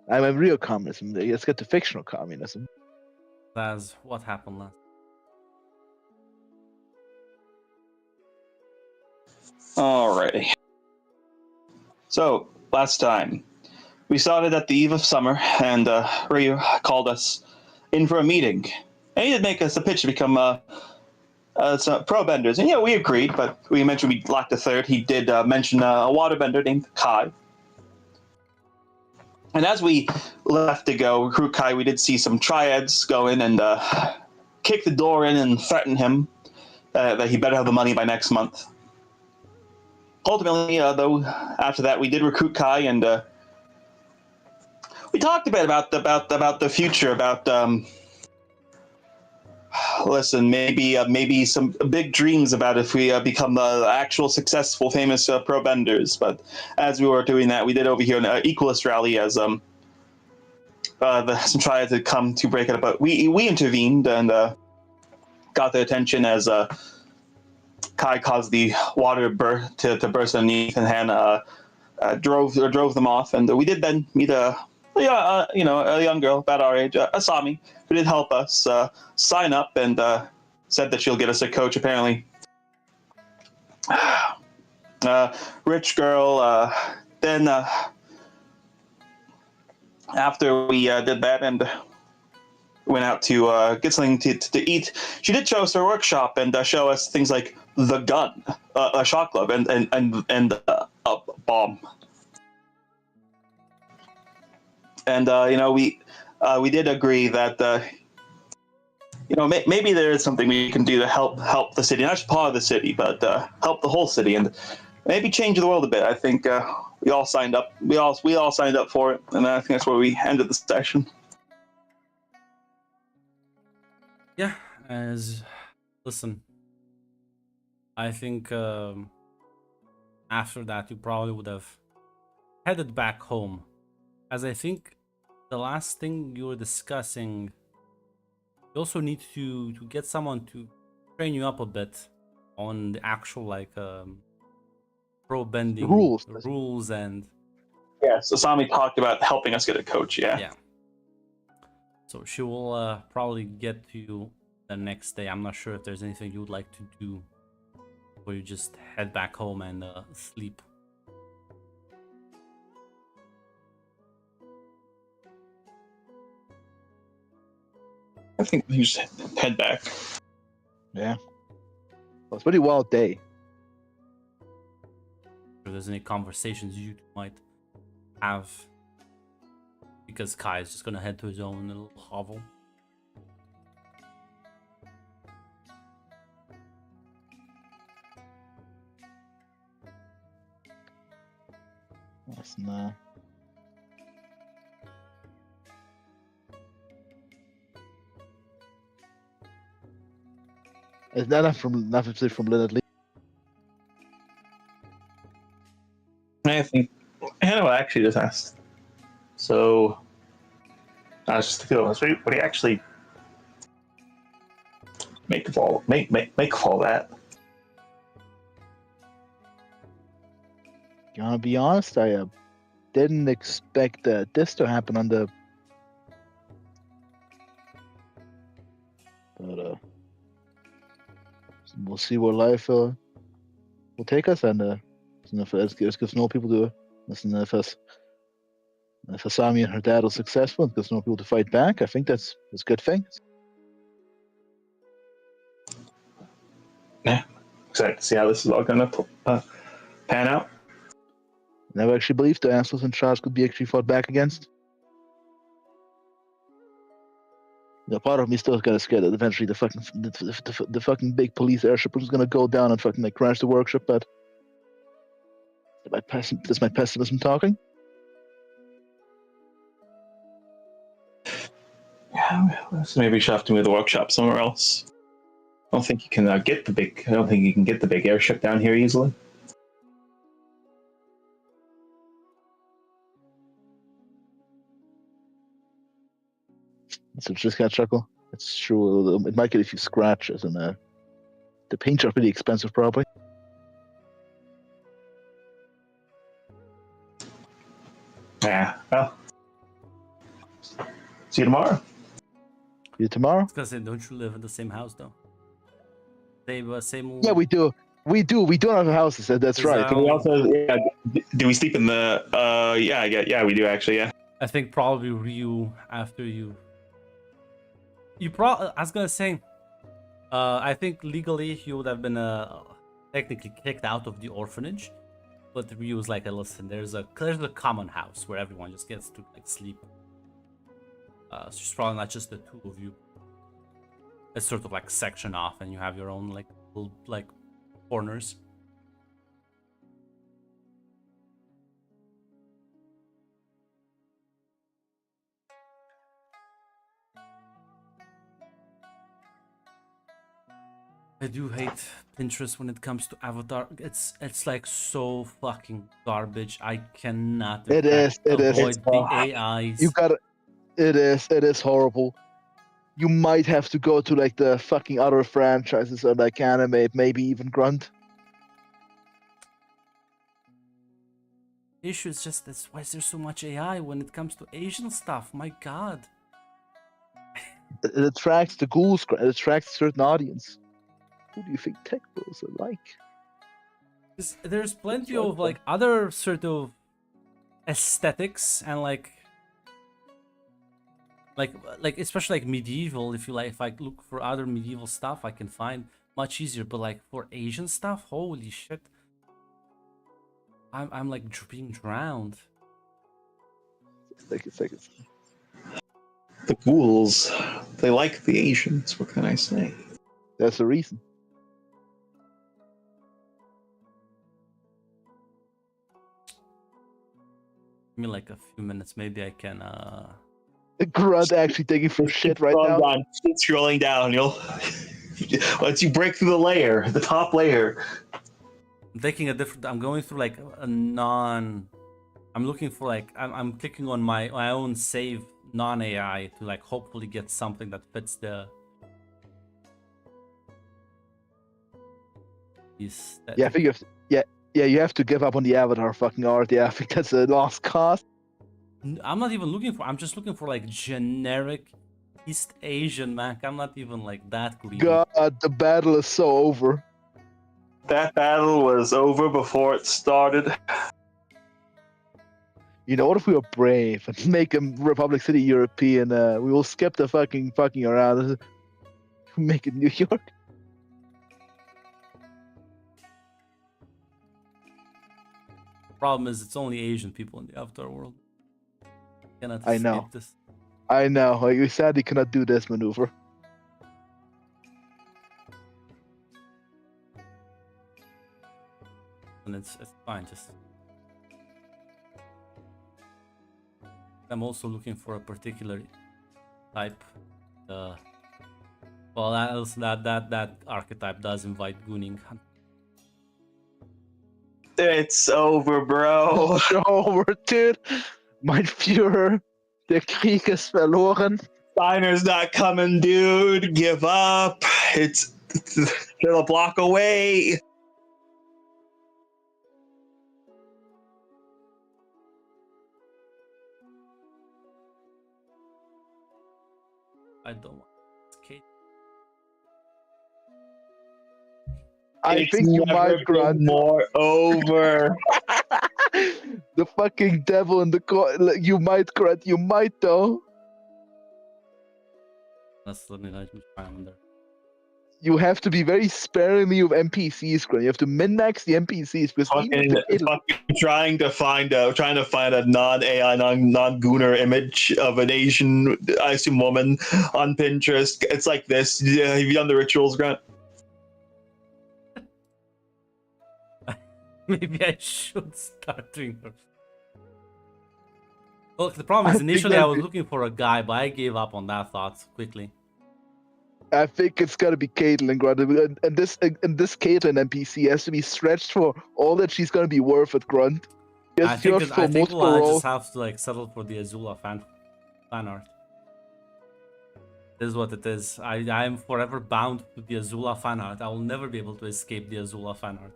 I'm a real communism. Let's get to fictional communism. That's what happened last. Alrighty. So, last time, we started at the eve of summer, and Ryu called us in for a meeting. And he did make us a pitch to become some pro benders. And we agreed, but we mentioned we lacked a third. He did mention a water bender named Kai. And as we left to go recruit Kai, we did see some triads go in and kick the door in and threaten him that he better have the money by next month. Ultimately, though, after that, we did recruit Kai, and we talked a bit about the future. About listen, maybe some big dreams about if we become actual successful, famous pro benders. But as we were doing that, we did overhear an Equalist rally as some triads had come to break it up. But we intervened and got their attention as Kai caused the water to burst underneath, and Han drove them off. And we did then meet a young girl about our age, Asami, who did help us sign up and said that she'll get us a coach. Apparently, rich girl. Then after we did that and went out to get something to eat, she did show us her workshop and show us things like the gun, a shot glove, and a bomb. And we did agree that maybe there is something we can do to help the city, not just part of the city, but help the whole city, and maybe change the world a bit. I think we all signed up. We all signed up for it, and I think that's where we ended the session. Yeah, listen, I think after that you probably would have headed back home, as I think the last thing you were discussing, you also need to get someone to train you up a bit on the actual pro bending rules and yes, Asami talked about helping us get a coach. Yeah. So she will probably get to you the next day. I'm not sure if there's anything you would like to do, or you just head back home and sleep. I think we just head back. Yeah. Well, it's a pretty wild day. If there's any conversations you might have, because Kai is just gonna head to his own little hovel. That's not. Is that nothing from Leonard Lee? I think Hannah actually just asked. So I was just thinking, what do you actually make of all that? You wanna be honest? I didn't expect this to happen on the. But we'll see where life will take us, and if it's gives no people to listen. If Asami and her dad are successful, it gives no people to fight back. I think that's a good thing. Yeah, excited to see how this is all gonna pan out. Never actually believed the assholes in charge could be actually fought back against. Part of me still kind of scared that eventually the fucking big police airship was gonna go down and fucking crash the workshop. But that's my pessimism talking. Yeah, so maybe we should have to move the workshop somewhere else. I don't think you can get the big airship down here easily. So just got chuckle. It's true. It might get a few scratches, and the paints are pretty expensive, probably. Yeah, well, See you tomorrow. See you tomorrow. I was gonna say, don't you live in the same house though? Same. Yeah, we do. We don't have houses. That's Is, right. We also, yeah, do we sleep in the? Yeah, we do actually. Yeah. I think probably Ryu after you. I was gonna say. I think legally you would have been technically kicked out of the orphanage, but Ryu was like, listen, there's a common house where everyone just gets to like sleep. So it's probably not just the two of you. It's sort of like section off, and you have your own like little like corners. I do hate Pinterest when it comes to Avatar. It's like so fucking garbage. I cannot. It is. avoid It's the AIs. You gotta. It is horrible. You might have to go to like the fucking other franchises or like anime, maybe even Grunt. The issue is just that's why is there so much AI when it comes to Asian stuff? My God. It attracts the ghouls. It attracts a certain audience. Who do you think tech bros are like? There's plenty of like other sort of aesthetics and like especially like medieval. If I look for other medieval stuff, I can find much easier. But like for Asian stuff, holy shit, I'm like being drowned. It's The ghouls, they like the Asians. What can I say? That's the reason. Give me like a few minutes, maybe I can. Grunt actually taking from shit right now. Keep scrolling down. Once you break through the top layer. I'm taking a different. I'm going through like a non. I'm looking for like I'm clicking on my own save non-AI to like hopefully get something that fits the. Yeah, I think you have to, yeah, you have to give up on the Avatar fucking art. Yeah, I think that's a lost cause. I'm not even looking for. I'm just looking for like generic East Asian Mac. I'm not even like that greedy. God, the battle is so over. That battle was over before it started. You know, what if we were brave and make a Republic City European? We will skip the fucking around. Make it New York. Problem is, it's only Asian people in the Avatar world. Cannot I know. escape this. I know. Like, we sadly cannot do this maneuver. And it's fine. Just I'm also looking for a particular type. Well, that archetype does invite gooning. It's over, bro. Over, dude. Mein Führer, der Krieg ist verloren. Steiner's not coming, dude. Give up. It's still a block away. I don't want Kate. I think you might, Grunt. More over. The fucking devil in the corner. You might, Grunt. You might, though. That's let me find there. You have to be very sparingly of NPCs, Grunt. You have to min-max the NPCs because fucking trying to find a non-AI, non-gooner image of an Asian, I assume, woman on Pinterest. It's like this. Yeah, have you done the rituals, Grant? Maybe I should start doing her. Look, the problem is initially I was looking for a guy, but I gave up on that thought quickly. I think it's gotta be Caitlyn, Grunt. And this Caitlyn NPC has to be stretched for all that she's gonna be worth it, Grunt. I think we'll just have to like settle for the Azula fan art. This is what it is. I am forever bound to the Azula fan art. I will never be able to escape the Azula fan art.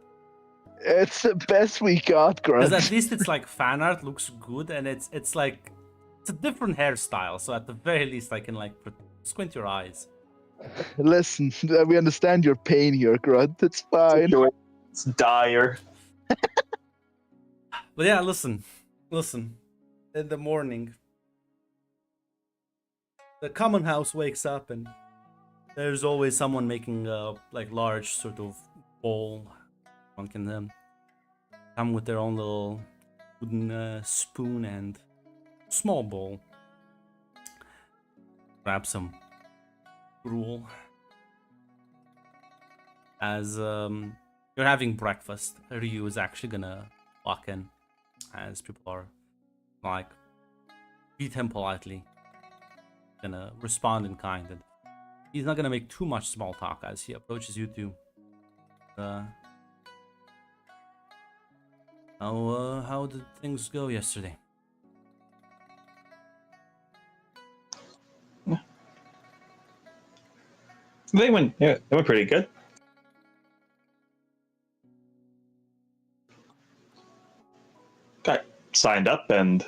It's the best we got, Grunt. Because at least it's like fan art looks good, and it's like It's a different hairstyle, so at the very least, I can like squint your eyes. Listen, we understand your pain here, Grunt. It's fine. It's dire. But yeah, listen. In the morning, the common house wakes up, and there's always someone making a like large sort of bowl. One can come with their own little wooden spoon and small bowl. Grab some gruel. As you're having breakfast, Ryu is actually gonna walk in as people are like greet him politely. Gonna respond in kind, and he's not gonna make too much small talk as he approaches you two. How did things go yesterday? They went pretty good. Got signed up and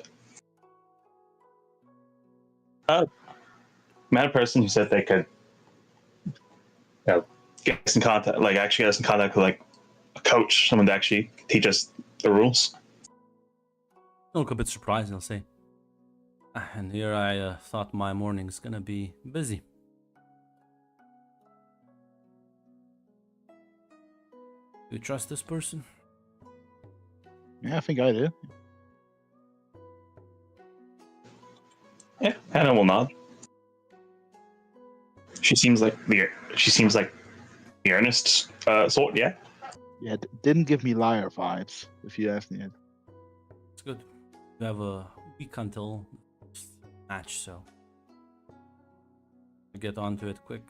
met a person who said they could get us in contact, like actually get us in contact with like a coach, someone to actually teach us the rules. I look a bit surprised, I'll say. And here I thought my morning's gonna be busy. Do you trust this person? Yeah, I think I do. Yeah, Hannah will nod. She seems like the earnest sort. Yeah. Yeah, didn't give me liar vibes, if you ask me. It's good. You have a week until the match, so get onto it quick.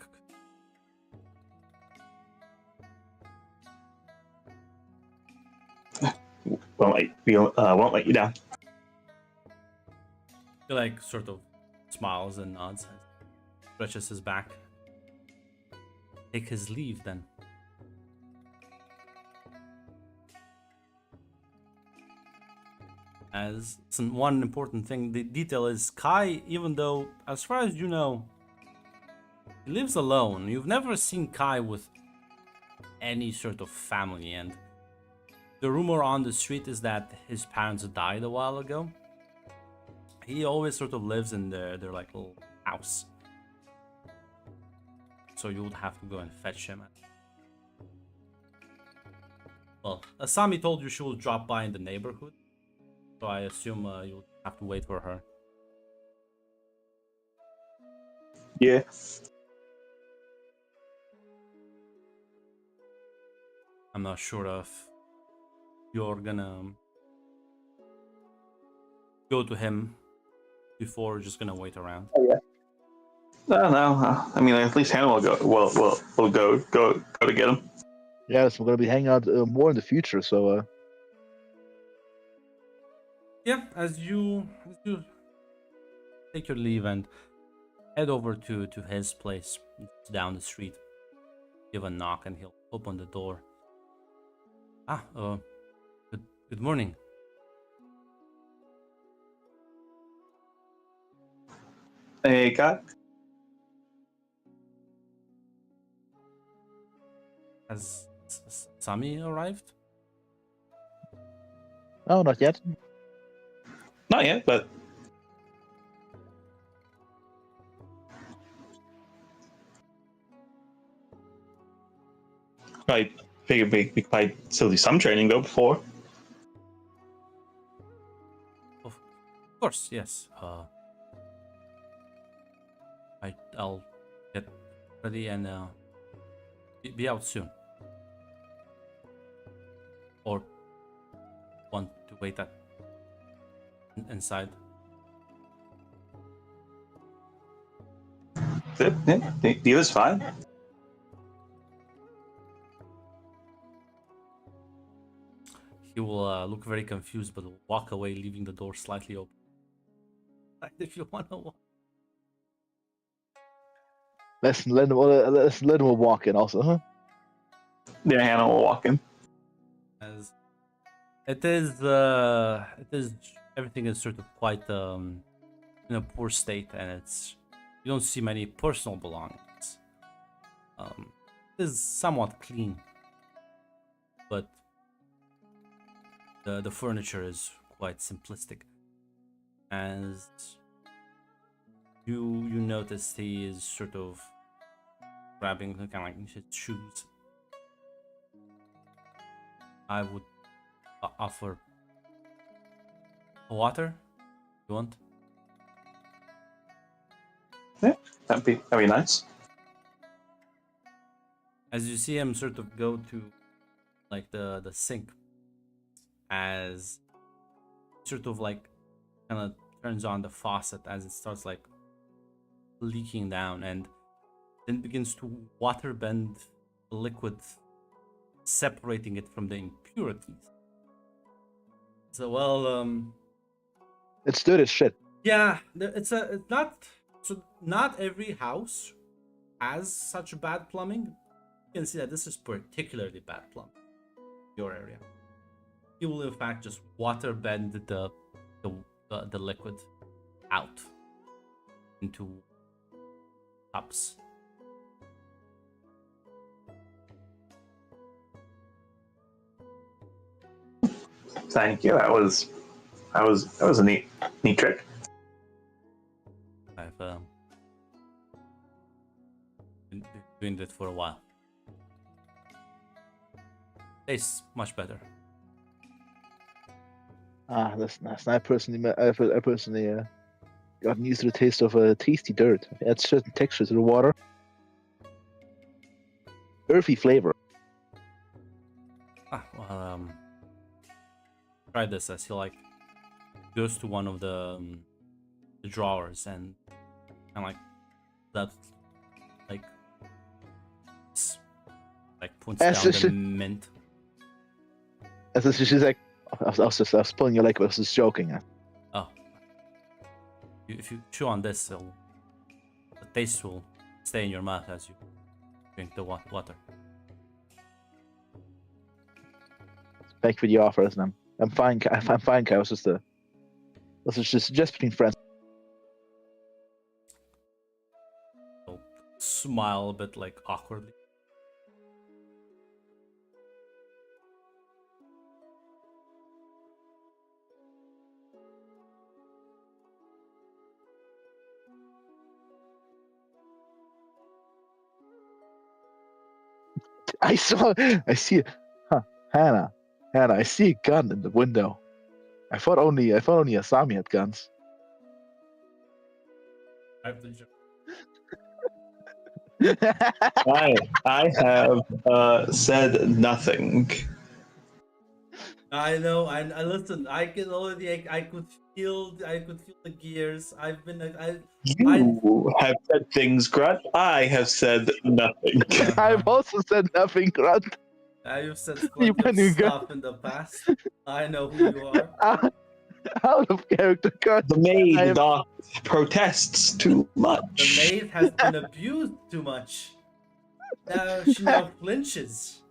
Won't let you down. He like sort of smiles and nods, stretches his back. Take his leave then. As one important thing, the detail is Kai, even though, as far as you know, he lives alone. You've never seen Kai with any sort of family, and the rumor on the street is that his parents died a while ago. He always sort of lives in their like little house. So you would have to go and fetch him. Well, Asami told you she will drop by in the neighborhood. So I assume you'll have to wait for her. Yeah. I'm not sure if you're gonna go to him before just gonna wait around. Oh, yeah. No. I mean, at least Hannah will go. Will go to get him. Yes, we're gonna be hanging out more in the future, so Yeah, as you take your leave and head over to his place. It's down the street. Give a knock and he'll open the door. Good morning. Hey, Kai. Has Sami arrived? oh, not yet. Not yet, but I figured we could probably still do some training though before. Of course, yes. I'll get ready and be out soon. Or want to wait inside? Yeah, the is fine. He will look very confused, but will walk away, leaving the door slightly open. If you want to walk. Let's let him walk in also, huh? Yeah, Hannah will walk in. As it is everything is sort of quite in a poor state, and you don't see many personal belongings. It is somewhat clean, but the furniture is quite simplistic. As you notice, he is sort of grabbing kind of like his shoes. I would offer water. You want? Yeah, that'd be nice. As you see him sort of go to like the sink, as sort of like kind of turns on the faucet as it starts like leaking down, and then begins to water bend the liquid, separating it from the impurities. So It's dirty as shit. yeah, it's not every house has such bad plumbing. You can see that this is particularly bad plumbing in your area. You will in fact just water bend the liquid out into cups. Thank you. That was a neat trick. I've been doing it for a while. Tastes much better. That's nice. I personally gotten used to the taste of tasty dirt. It adds certain texture to the water. Earthy flavor. Try this. As he like goes to one of the drawers and kind of like that, like points As down if the mint. As if she's like, I was pulling your leg, but I was just joking. Oh, if you chew on this, the taste will stay in your mouth as you drink the water. Thank you for the offer, and I'm fine. I'm fine, Kai. This is just between friends. He'll smile a bit like awkwardly. I see, Hannah, I see a gun in the window. I thought only Asami had guns. I have the joke. I have said nothing. I know. I listen. I can already. I could feel the gears. You have said things, Grunt. I have said nothing. I've also said nothing, Grunt. You've said You plenty of funny guy. stuff in the past. I know who you are. Out of character, Grunt. The maid protests too much. The maid has been abused too much. Now she flinches.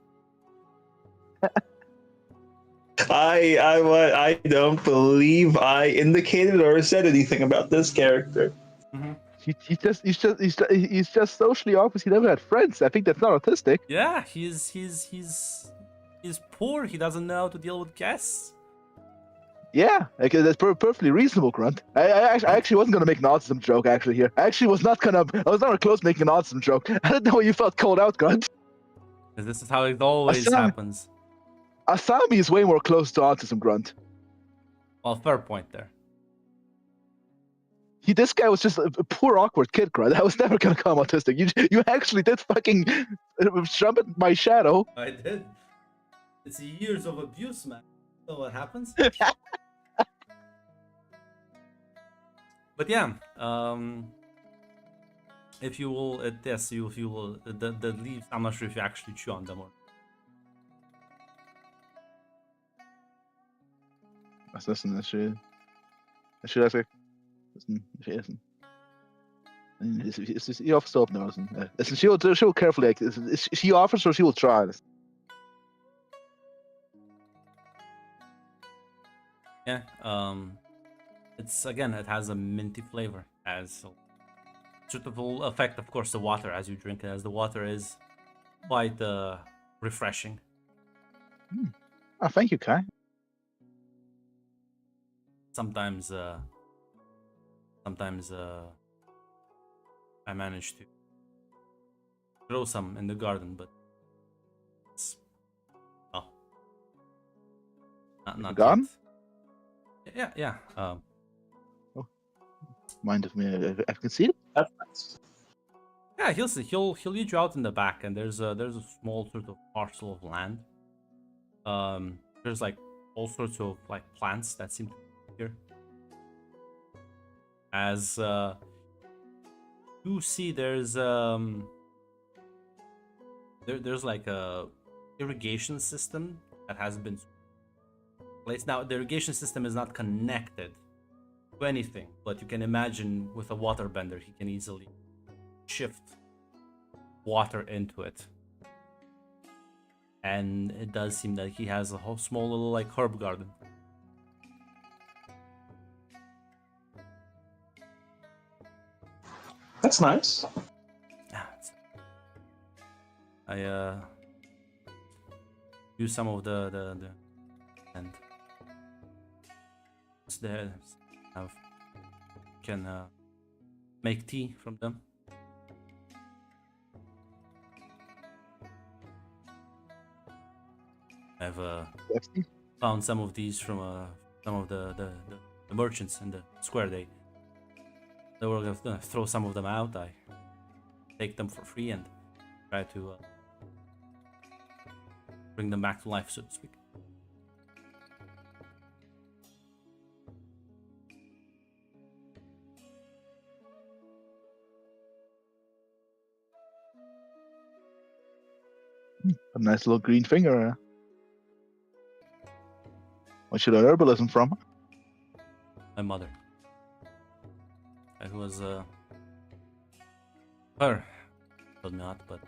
I don't believe I indicated or said anything about this character. Mm-hmm. He's just socially awkward. He never had friends. I think that's not autistic. Yeah, he's poor. He doesn't know how to deal with guests. Yeah, okay, that's perfectly reasonable, Grunt. I actually wasn't gonna make an autism joke actually here. I was not close to making an autism joke. I didn't know you felt called out, Grunt. Because this is how it always happens. Asami is way more close to autism, Grunt. Well, fair point there. This guy was just a poor awkward kid, Grunt. I was never gonna call him autistic. You actually did fucking trumpet my shadow. I did. It's years of abuse, man. So what happens? But yeah, if you will, if you will, the leaves. I'm not sure if you actually chew on them or. Listen, she like, listen. You have to stop now. Listen, she will carefully. Like, she offers or she will try. Yeah. It's again, it has a minty flavor. As suitable effect, of course, the water as you drink it, as the water is quite refreshing. Oh, thank you, Kai. Sometimes, I manage to grow some in the garden, but it's oh, not garden? yet. Yeah. Mind if me? I can see it. That's nice. Yeah, he'll see. He'll lead you out in the back, and there's a small sort of parcel of land. There's like all sorts of like plants that seem to be here. As you see, there's there's like a irrigation system that has been placed. Now the irrigation system is not connected to anything, but you can imagine with a water bender, he can easily shift water into it. And it does seem that he has a whole small little like herb garden. That's nice. Yeah, I use some of the and it's there. Have can make tea from them. I've found some of these from some of the merchants in the square. They were gonna throw some of them out. I take them for free and try to bring them back to life, so to speak. A nice little green finger. What should I learn herbalism from? My mother. It was her told me not, but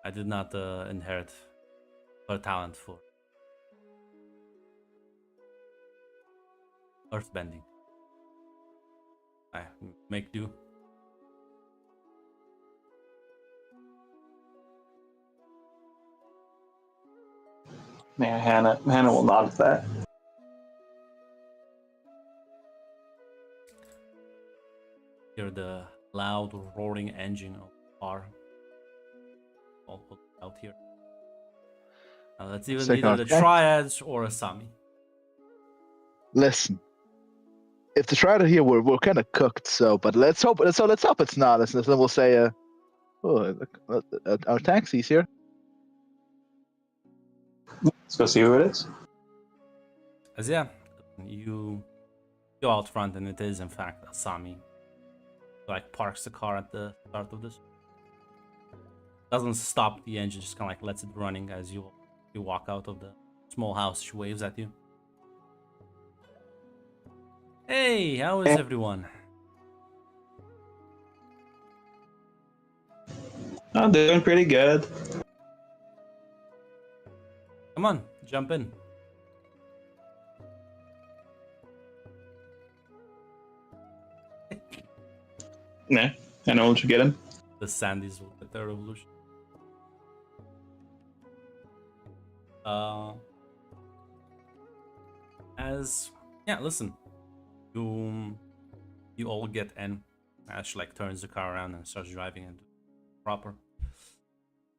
I did not inherit her talent for earthbending. I make do. Yeah, Hannah will nod at that. Hear the loud roaring engine of the car all put out here. Now that's even Second either the attack. Triads or Asami. Listen, if the Triad are here, we're kind of cooked. So, but let's hope it's not. Then we'll say, our taxi's here. Let's go see who it is. As yeah, you go out front and it is in fact Asami. Like parks the car at the start of this. Doesn't stop the engine, just kind of like lets it running as you walk out of the small house. She waves at you. Hey, how is everyone? I'm doing pretty good. Come on, jump in. Nah, I know what you get him. The Sandys will get their revolution. Listen, you all get in. Ash like turns the car around and starts driving into proper.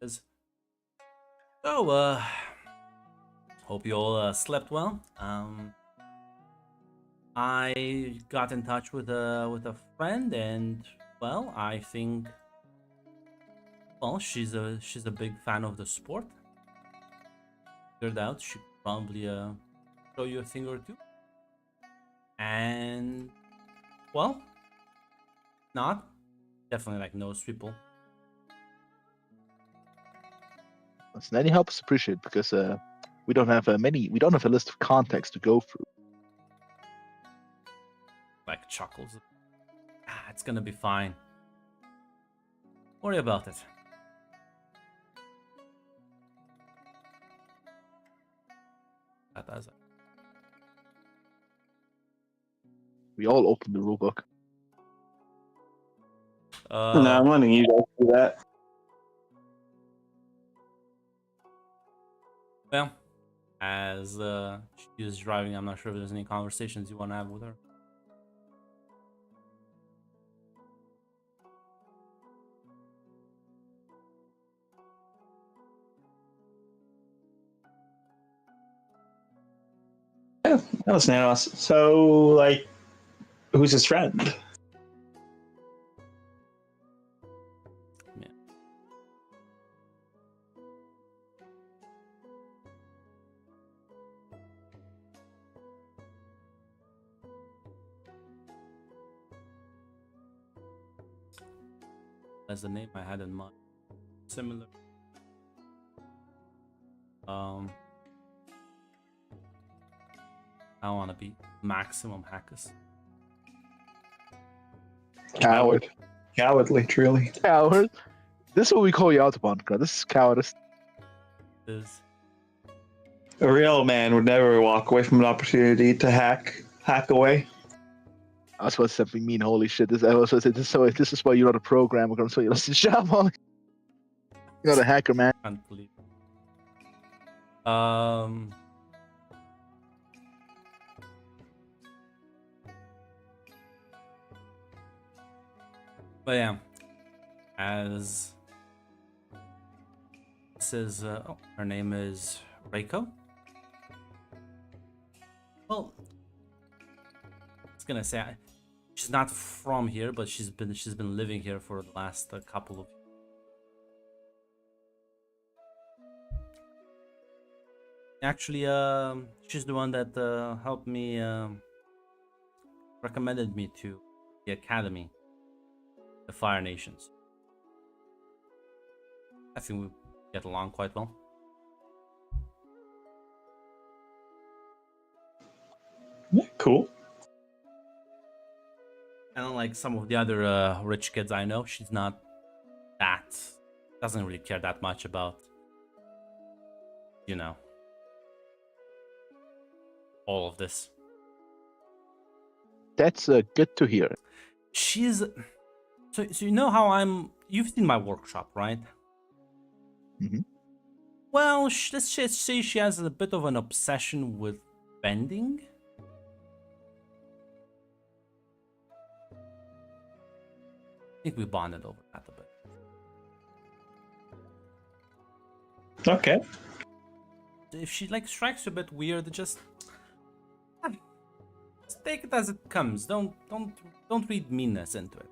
So hope you all slept well. I got in touch with a friend, and well, I think she's a big fan of the sport. Figured out she could probably show you a thing or two. And well, not definitely like knows people. Listen, any help is appreciated because we don't have we don't have a list of contacts to go through. Like chuckles. It's gonna be fine. Worry about it. that as We all opened the rulebook. No, I'm letting you guys do that. Well, as she is driving, I'm not sure if there's any conversations you want to have with her. Yeah, that was Nanos. So, like, who's his friend? That's the name I had in mind. Similar. I want to be maximum hackers. Coward. Cowardly, truly. Coward. This is what we call you out upon, God. This is cowardice. Is A real man would never walk away from an opportunity to hack away. I was supposed to say something mean. Holy shit! This is why you're not a programmer. I'm so you lost your job on. You're not a hacker, man. can't believe. But yeah, as says, her name is Reiko. Well, I was gonna say she's not from here, but she's been living here for the last couple of. Actually, she's the one that helped me, recommended me to the academy, the Fire Nations. I think we get along quite well. Yeah, cool. And unlike some of the other rich kids I know, she's not doesn't really care that much about, you know, all of this. That's good to hear. She's so you know how you've seen my workshop, right? Mhm. Well, let's just say she has a bit of an obsession with bending. I think we bonded over that a bit. Okay. If she like strikes you a bit weird, just take it as it comes. Don't read meanness into it.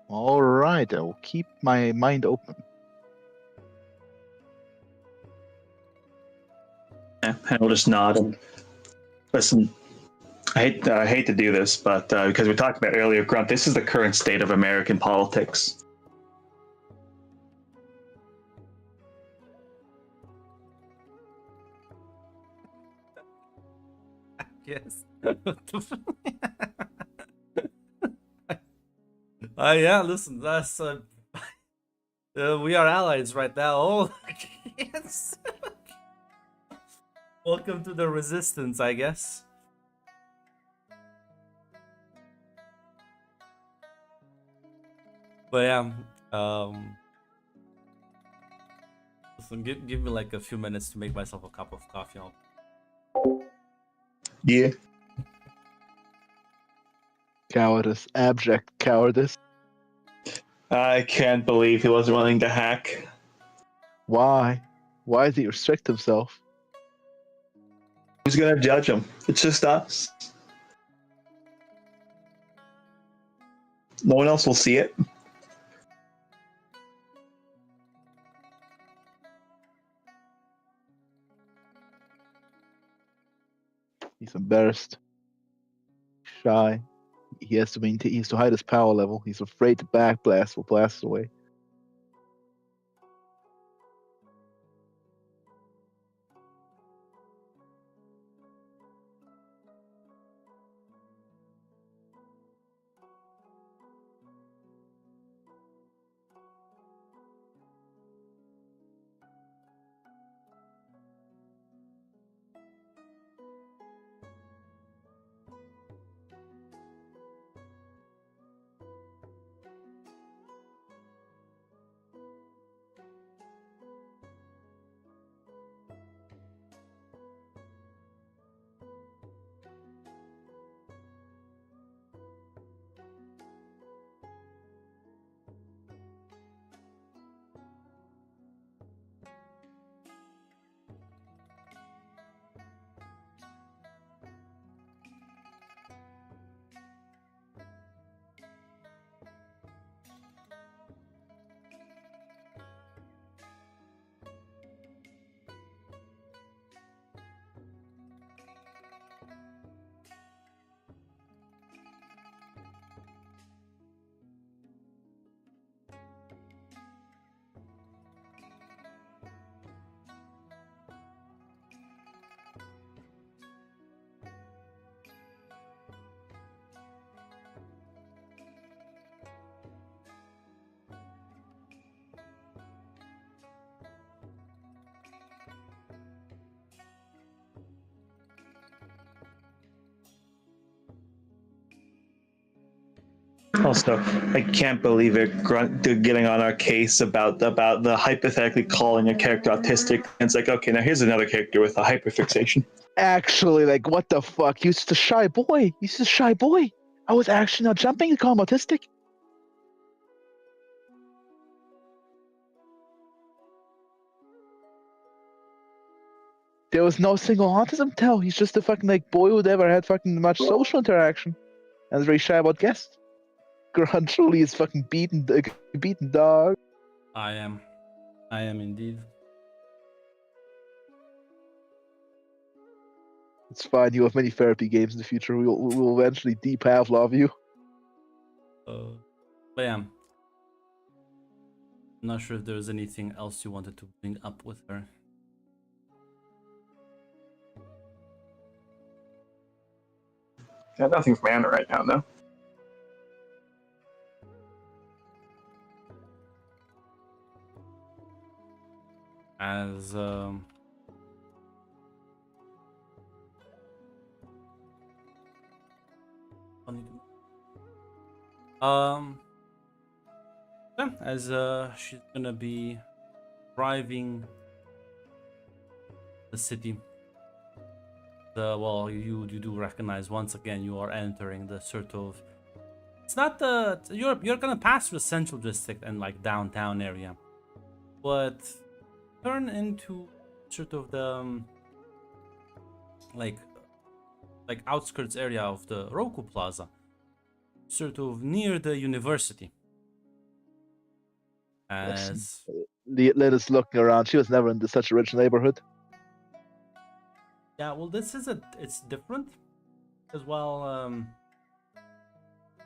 All right, I will keep my mind open. Yeah, and we'll just nod and listen. I hate to do this, but because we talked about earlier, Grunt, this is the current state of American politics. Yes. Yeah, listen, that's we are allies right now. Oh, yes. Welcome to the resistance, I guess. But yeah, listen, give me like a few minutes to make myself a cup of coffee. Yeah. Cowardice, abject cowardice. I can't believe he wasn't willing to hack. Why? Why did he restrict himself? Who's gonna judge him? It's just us. No one else will see it. He's embarrassed, shy. He has to maintain. He has to hide his power level. He's afraid to backblast will blast away. Also, I can't believe it. Grunt getting on our case about the hypothetically calling a character autistic. And it's like, okay, now here's another character with a hyperfixation. Actually, like, what the fuck? He's just a shy boy. He's just a shy boy. I was actually not jumping to call him autistic. There was no single autism tell. He's just a fucking like boy who never had fucking much social interaction, and is very shy about guests. Grunt truly is fucking beaten dog. I am indeed. It's fine. You have many therapy games in the future. We'll eventually de-Pavlov you. But yeah, I'm not sure if there's anything else you wanted to bring up with her. Yeah, nothing from Anna right now, no. As yeah, as she's gonna be driving the city. Well, you do recognize once again you are entering the sort of, it's not the, you're gonna pass through the central district and like downtown area, but turn into sort of the like outskirts area of the Roku Plaza, sort of near the university. As Let us look around. She was never in such a rich neighborhood. yeah, well, this is it's different as well.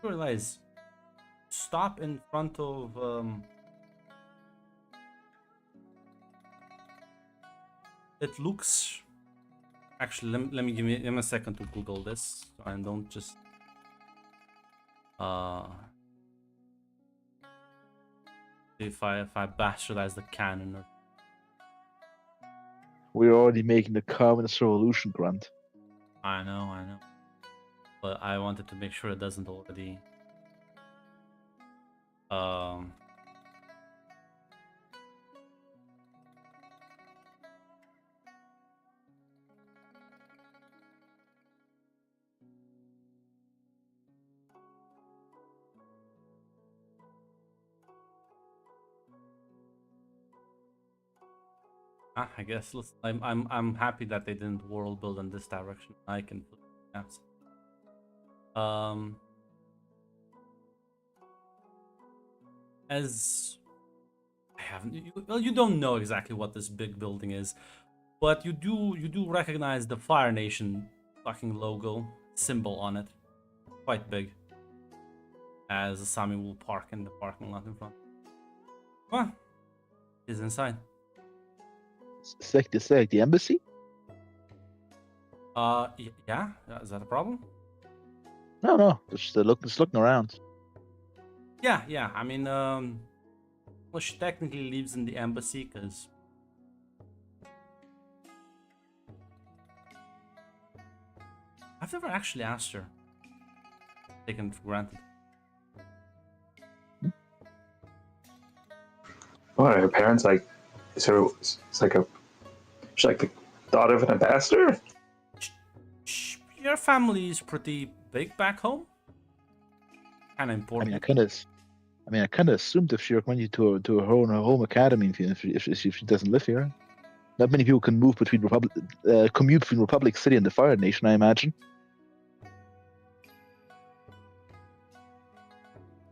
You realize, stop in front of it looks, actually, let me give me a second to Google this so I don't just if I bastardize the canon or. We're already making the communist revolution, Grunt. I know, but I wanted to make sure it doesn't already I guess I'm happy that they didn't world build in this direction. I can put maps. As I haven't, well, you don't know exactly what this big building is, but you do recognize the Fire Nation fucking logo symbol on it, quite big. As Sami will park in the parking lot in front. Well, he's inside. It's like the embassy. Yeah. Is that a problem? No. Just looking around. Yeah. I mean, well, she technically lives in the embassy because I've never actually asked her. Taken it for granted. What are her parents like? So it's like she's like the daughter of an ambassador. Your family is pretty big back home. Kind of important. I kind of assumed if she were going to her home academy, if she doesn't live here, not many people can move between commute between Republic City and the Fire Nation. I imagine.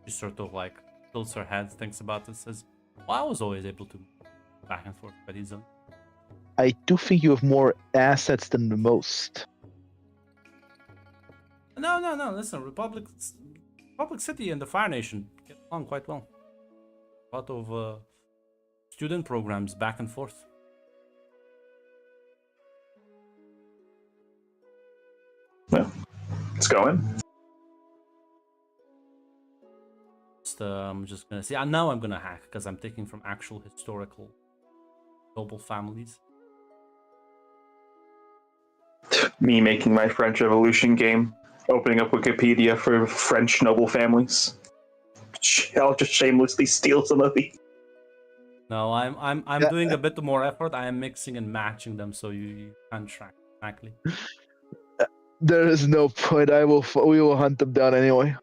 She sort of like tilts her head, thinks about it, says, "Well, I was always able to back and forth by these zones." I do think you have more assets than the most. No. Listen, Republic City and the Fire Nation get along quite well. A lot of student programs back and forth. Well, it's going. I'm just gonna see. Now I'm gonna hack because I'm taking from actual historical noble families. Me making my French Revolution game, opening up Wikipedia for French noble families. I'll just shamelessly steal some of these. No, I'm Yeah. doing a bit more effort. I am mixing and matching them so you can track exactly. There is no point. We will hunt them down anyway.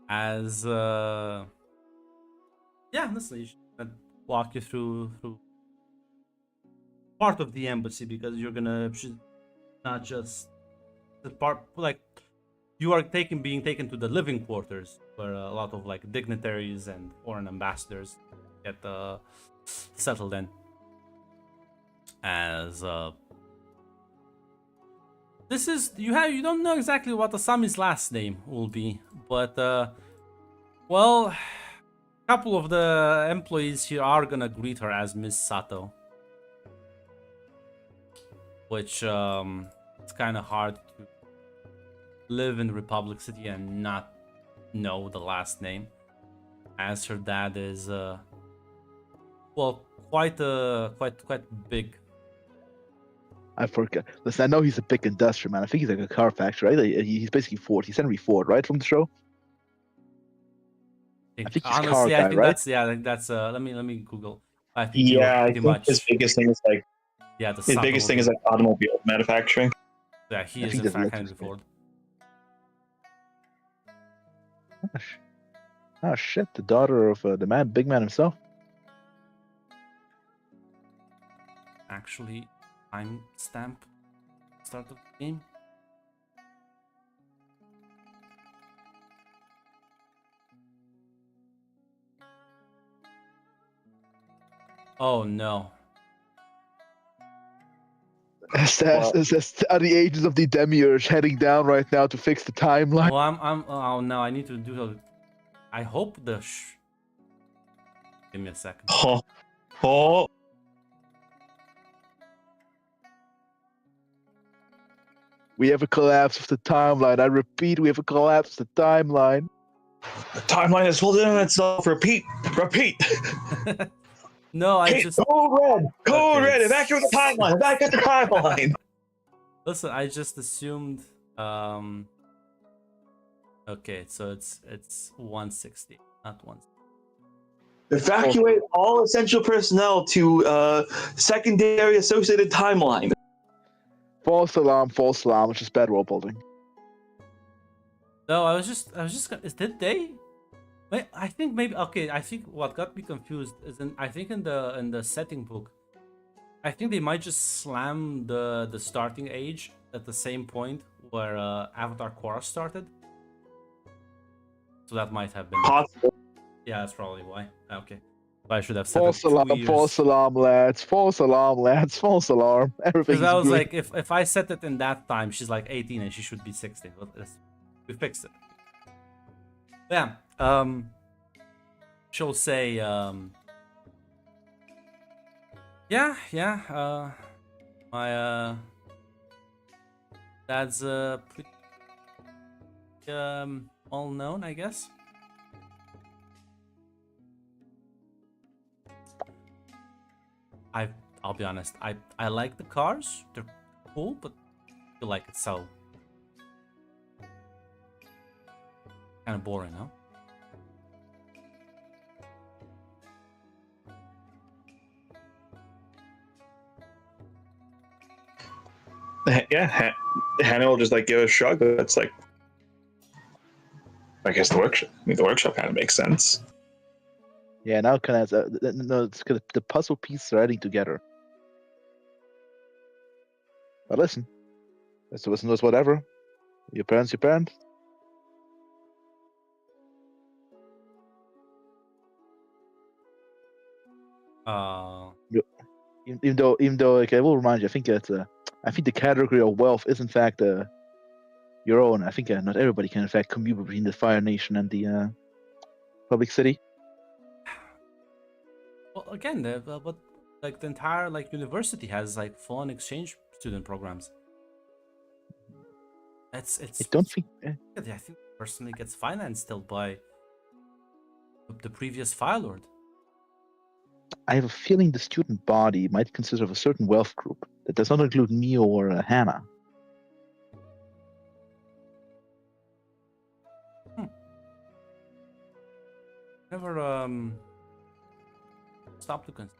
As yeah, listen, you should walk you through part of the embassy because you're gonna not just the part like you are being taken to the living quarters where a lot of like dignitaries and foreign ambassadors get settled in. As this is you don't know exactly what Asami's last name will be, but well, a couple of the employees here are gonna greet her as Miss Sato, which it's kind of hard to live in Republic City and not know the last name, as her dad is well quite big. I forget. Listen, I know he's a big industrial man. I think he's like a car factory, right? He's basically Ford. He's Henry Ford, right, from the show? I think he's car Honestly, I guy, think right? that's I think that's let me Google. I think you're Yeah, I pretty think much his biggest thing is like the his biggest thing is like automobile manufacturing. yeah, he I is think in that fact looks Henry good. Ford. Oh shit! The daughter of the big man himself. Actually, timestamp start of the game. Oh no. As are the agents of the Demiurge heading down right now to fix the timeline? Well, I'm oh no, I need to do a, I hope the give me a second. Oh, We have a collapse of the timeline. I repeat, we have a collapse of the timeline. the timeline is holding on itself. Repeat. No, I Hey, just code Okay, red, it's- evacuate the timeline, evacuate the timeline. listen, I just assumed okay, so it's 160, not 160. Evacuate all essential personnel to secondary associated timeline. False alarm, which is bad world building. No, I was just did they? Wait, I think maybe okay. I think what got me confused is I think in the setting book, I think they might just slam the starting age at the same point where Avatar Korra started. So that might have been it. Possible. Yeah, that's probably why. Okay, I should have said False 2 alarm, years. false alarm, lads. False alarm, lads. False alarm. Everything's Because I was green. like, if I set it in that time, she's like 18 and she should be 16. But we fixed it. Yeah. She'll say, yeah. My dad's pretty well known, I guess. I'll be honest. I like the cars. They're cool, but I feel like it's so kind of boring, no? Yeah, Hannah will just like give a shrug. That's like, I guess the workshop kind of makes sense. Yeah, now kind of no, it's kind of the puzzle pieces are adding together. But listen, knows whatever. Your parents. Even though, like, I will remind you, I think the category of wealth is in fact your own. I think not everybody can in fact commute between the Fire Nation and the Public City. Well, again, but like the entire like university has like foreign exchange student programs. It's I don't think. I think personally gets financed still by the previous Fire Lord. I have a feeling the student body might consist of a certain wealth group that does not include Neo or Hannah. never stop to consider.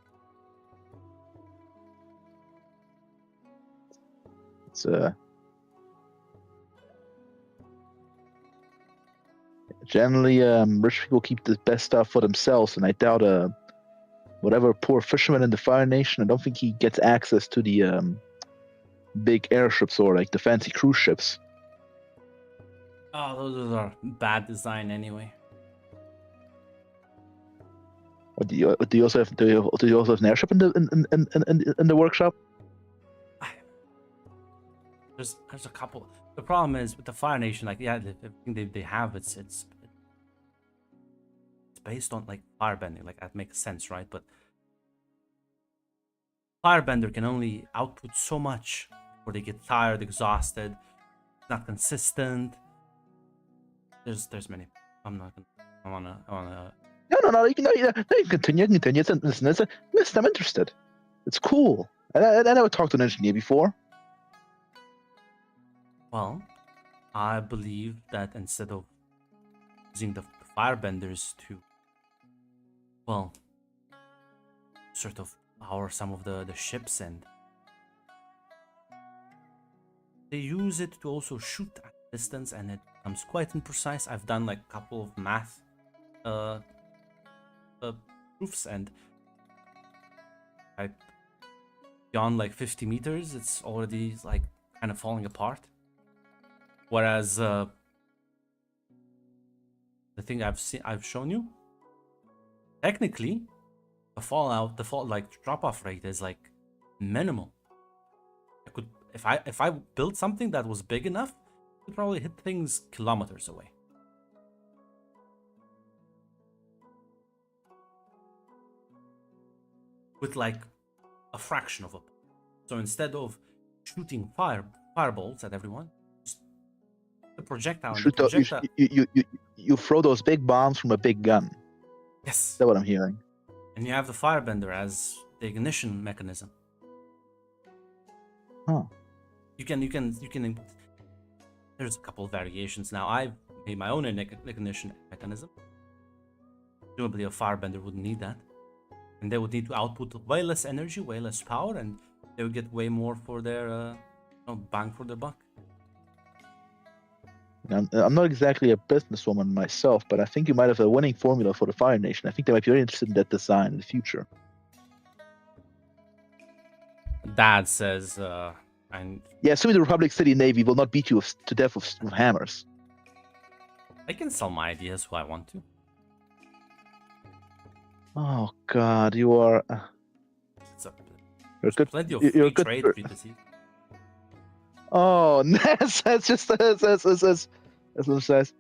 It's generally rich people keep the best stuff for themselves, and I doubt whatever poor fisherman in the Fire Nation, I don't think he gets access to the big airships or like the fancy cruise ships. Oh, those are bad design anyway. Or do you also have an airship in the workshop? There's a couple. The problem is with the Fire Nation, like yeah, everything they have, it's based on like firebending. Like that makes sense, right? But firebender can only output so much before they get tired, exhausted, not consistent. There's many. I'm not gonna. I wanna. No. You can continue. Listen, I'm interested. It's cool. I never talked to an engineer before. Well, I believe that instead of using the firebenders to, well, sort of power some of the ships, and they use it to also shoot at distance, and it becomes quite imprecise. I've done like a couple of math proofs, and beyond like 50 meters, it's already like kind of falling apart. Whereas the thing I've shown you, technically, the drop-off rate is like minimal. I could, if I built something that was big enough, I could probably hit things kilometers away. With like a fraction of a. So instead of shooting fireballs at everyone, just the projectile. You throw those big bombs from a big gun. Yes. That's what I'm hearing. And you have the firebender as the ignition mechanism. Huh. You can. There's a couple of variations now. I've made my own ignition mechanism. Presumably, a firebender wouldn't need that, and they would need to output way less energy, way less power, and they would get way more for their bang for their buck. I'm not exactly a businesswoman myself, but I think you might have a winning formula for the Fire Nation. I think they might be very interested in that design in the future. Dad says, and yeah, assuming the Republic City Navy will not beat you to death with hammers. I can sell my ideas who I want to. Oh God, you are. You're good. Plenty of you're free good. trade for you to see. Oh, that's just as Lou says.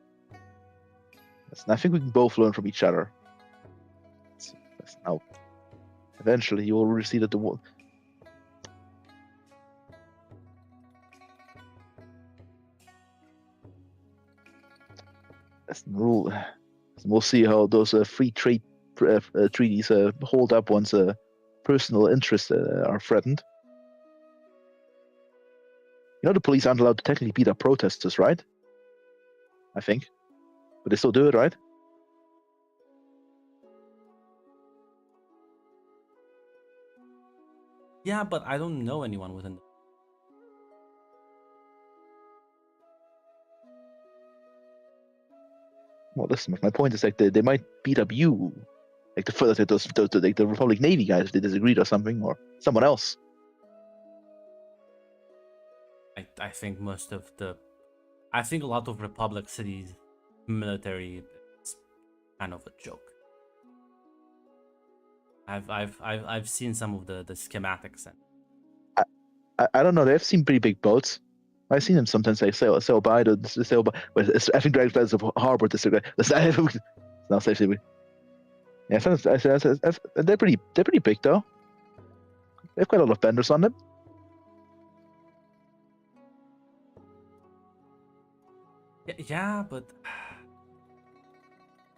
Listen, I think we can both learn from each other. Listen, now, eventually, you will receive that the world. Rule. We'll see how those free trade treaties hold up once personal interests are threatened. You know, the police aren't allowed to technically beat up protesters, right? I think, but they still do it, right? Yeah, but I don't know anyone within. Well, listen. My point is like they might beat up you, like the Republic Navy guys if they disagreed or something, or someone else. I think most of the, I think a lot of Republic City's military is kind of a joke. I've seen some of the schematics, and I don't know. They've seen pretty big boats. I've seen them sometimes like sail by. I think Dragonflies of Harbor disagree. Now safely. Yeah, they're pretty big though. They've got a lot of benders on them. yeah, but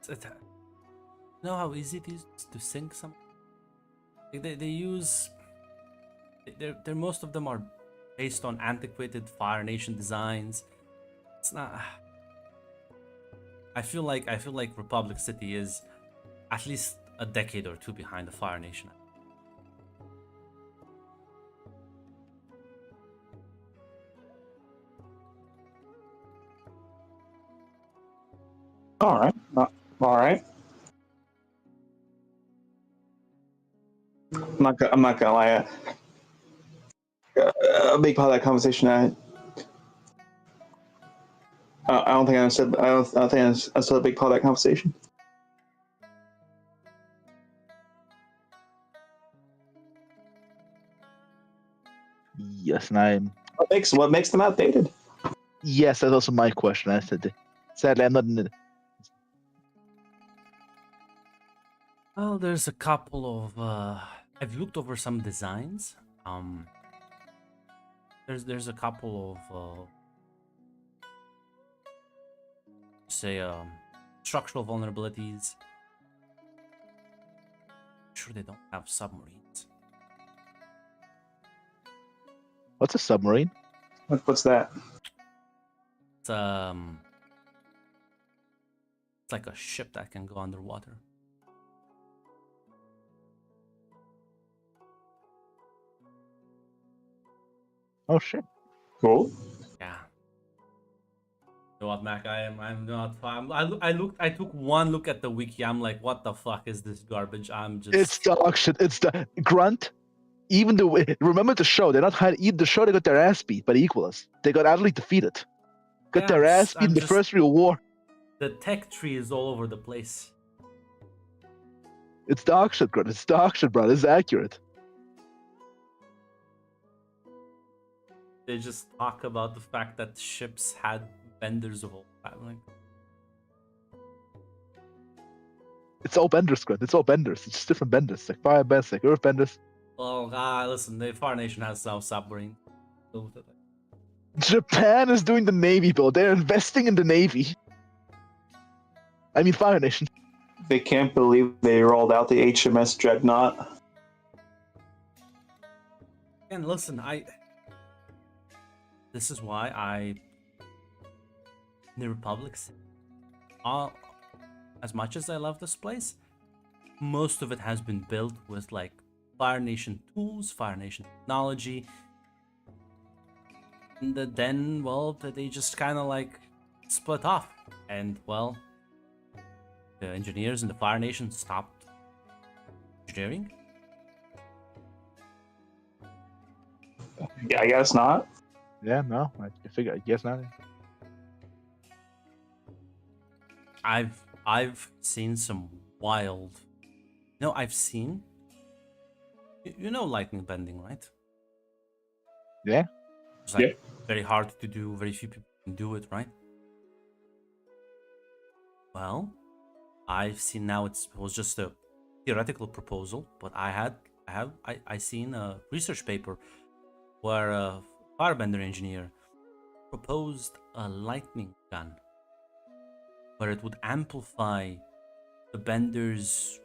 you know how easy it is to sink some. They use. They're most of them are based on antiquated Fire Nation designs. It's not. I feel like Republic City is at least a decade or two behind the Fire Nation. All right. All right. I'm not gonna lie. A big part of that conversation, I don't think I understood. I don't think I understood a big part of that conversation. Yes, and I'm. What makes them outdated? Yes, that's also my question. I said, sadly, I'm not in the. Well, there's a couple of. I've looked over some designs. There's a couple of say structural vulnerabilities. I'm sure they don't have submarines. What's a submarine? What's that? It's it's like a ship that can go underwater. Oh shit! Cool. Yeah. You know what, Mac? I'm not. I took one look at the wiki. I'm like, what the fuck is this garbage? I'm just. It's dog shit. It's the Grunt. Even the remember the show. They're not the show. They got their ass beat by the Equalists. They got utterly defeated. Got Yeah, their ass beat in the first real war. The tech tree is all over the place. It's dog shit, Grunt. It's dog shit, bro. This is accurate. They just talk about the fact that ships had benders of all time. Like, It's all benders, Grunt. It's all benders. It's just different benders, like fire benders, like earth benders. well, listen, the Far Nation has no submarine. Japan is doing the Navy, Bill. They're investing in the Navy. I mean, Fire Nation. They can't believe they rolled out the HMS Dreadnought. And listen, this is why the Republic's as much as I love this place, most of it has been built with like Fire Nation tools, Fire Nation technology. And then, well, they just kind of like split off. And, well, the engineers in the Fire Nation stopped engineering. Yeah, I guess not. Yeah, no. I figure. I guess not. I've seen some wild. No, I've seen. You know lightning bending, right? Yeah. It's like very hard to do. Very few people can do it, right? Well, I've seen now. It was just a theoretical proposal, but I seen a research paper where a firebender engineer proposed a lightning gun where it would amplify the bender's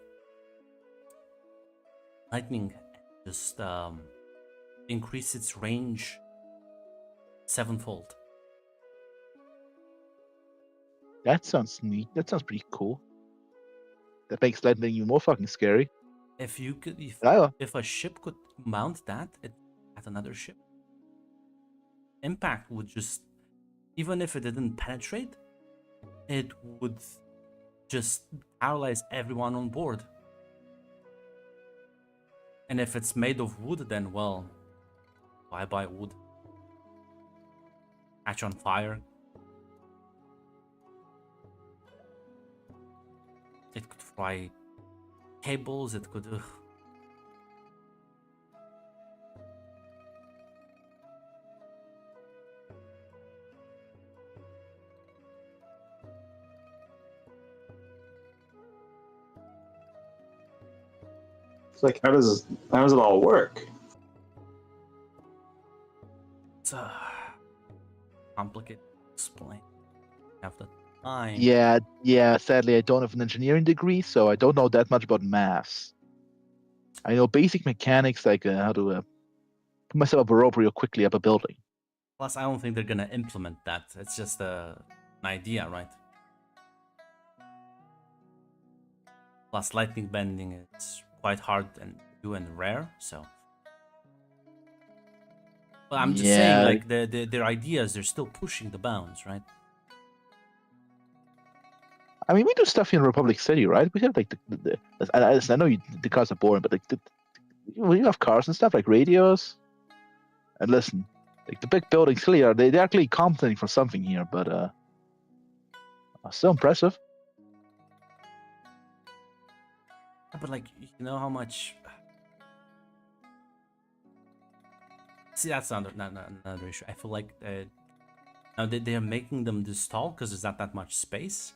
lightning, just increase its range 7-fold. That sounds neat. That sounds pretty cool. That makes lightning even more fucking scary. If you could, if a ship could mount that at another ship, impact would just, even if it didn't penetrate, it would just paralyze everyone on board. And if it's made of wood, then, well, why buy wood? Catch on fire. It could fry cables, it could... It's like, how does it all work? It's complicated to explain. Have the time. Yeah. Sadly, I don't have an engineering degree, so I don't know that much about maths. I know basic mechanics, like how to put myself up a rope real quickly up a building. Plus, I don't think they're gonna implement that. It's just an idea, right? Plus, lightning bending is quite hard and do and rare. So, but I'm just saying, Yeah. like their ideas, they're still pushing the bounds, right? I mean, we do stuff in Republic City, right? We have like I know the cars are boring, but like we have cars and stuff like radios. And listen, like the big buildings clearly they're actually compensating for something here, but still impressive. But like, you know how much? See, that's another issue. I feel like now they're making them this tall because there's not that much space.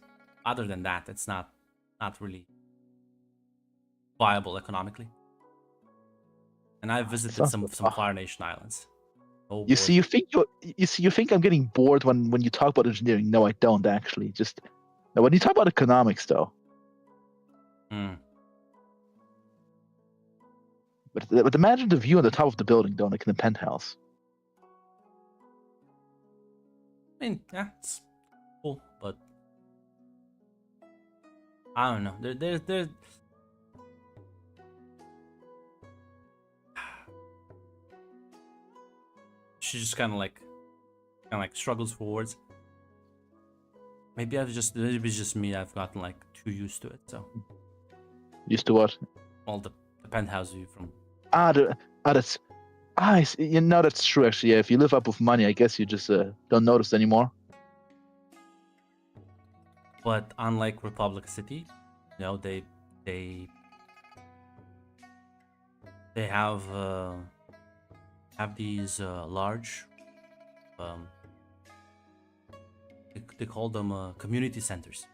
Other than that, it's not really viable economically. And I visited Sounds some good. Fire Nation islands. Oh boy. You see, you think I'm getting bored when you talk about engineering. No, I don't actually. Just now, when you talk about economics, though. Mm. But imagine the view on the top of the building, though, like in the penthouse. I mean, yeah, it's cool, but I don't know. There. She just kind of like struggles for words. Maybe it's just me. I've gotten like too used to it. So Used to what? all the penthouse view from. That's. You know that's true actually. Yeah, if you live up with money, I guess you just don't notice anymore. But unlike Republic City, you know, they have these large they call them community centers,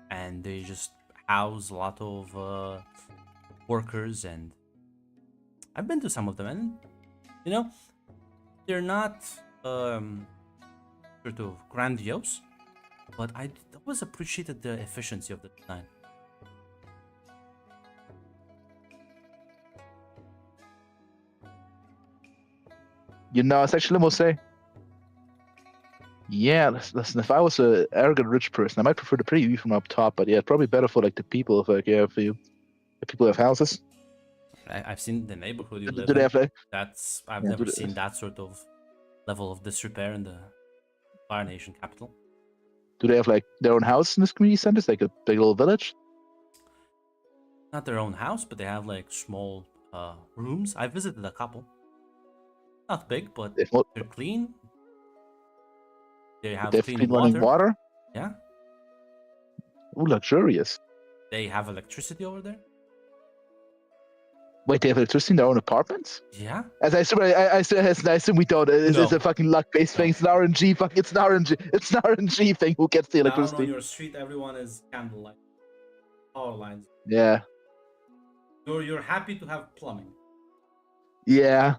and they just house a lot of workers, and I've been to some of them, and you know, they're not sort of grandiose, but I always appreciated the efficiency of the design. You know, it's actually almost say. Yeah, listen. If I was a arrogant rich person, I might prefer the pretty view from up top. But yeah, it's probably better for like the people. If like yeah, for you, if people have houses. I've seen the neighborhood you live Do they in. have like? That's I've Yeah, never seen that sort of level of disrepair in the Fire Nation capital. Do they have like their own house in this community center? It's like a big little village. Not their own house, but they have like small rooms. I visited a couple. Not big, but They have, they're clean. They have they have clean clean running water. Yeah. Ooh, luxurious. They have electricity over there. Wait, they have electricity in their own apartments? Yeah. As I assume we don't. It's No. a fucking luck-based thing. It's an RNG. It's an RNG thing. Who gets the Down electricity? on your street, everyone is candlelight. Power lines. Yeah. You're happy to have plumbing. Yeah.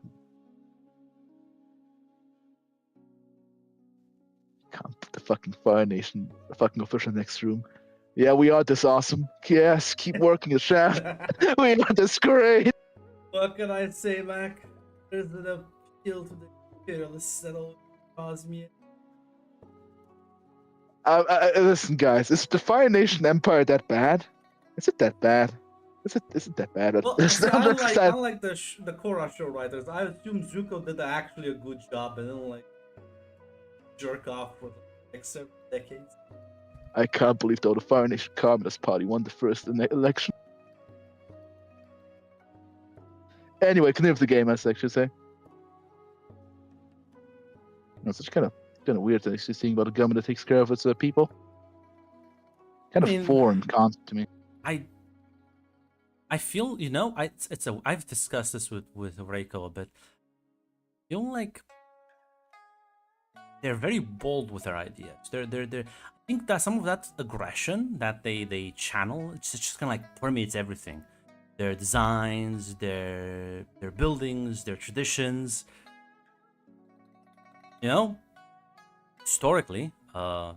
Can't put the fucking Fire Nation, the fucking official next room. Yeah, we are this awesome. Yes, keep working the shaft. We are this great. What can I say, Mac? There's an appeal to the imperialists that'll cause me. Listen, guys, is the Fire Nation Empire that bad? Is it that bad? Is it that bad? Well, see, unlike the Korra show writers, I assume Zuko did actually a good job and didn't like jerk off for like several decades. I can't believe though the Fire Nation Communist Party won the first election. Anyway, continue with the game, as I should say. It's such kind of weird to actually seeing about a government that takes care of its people. Kind of foreign concept to me. I feel, you know, I've discussed this with Reiko a bit. I feel like they're very bold with their ideas. I think that some of that aggression that they channel, it's just kind of like permeates everything. Their designs, their buildings, their traditions. You know, historically, the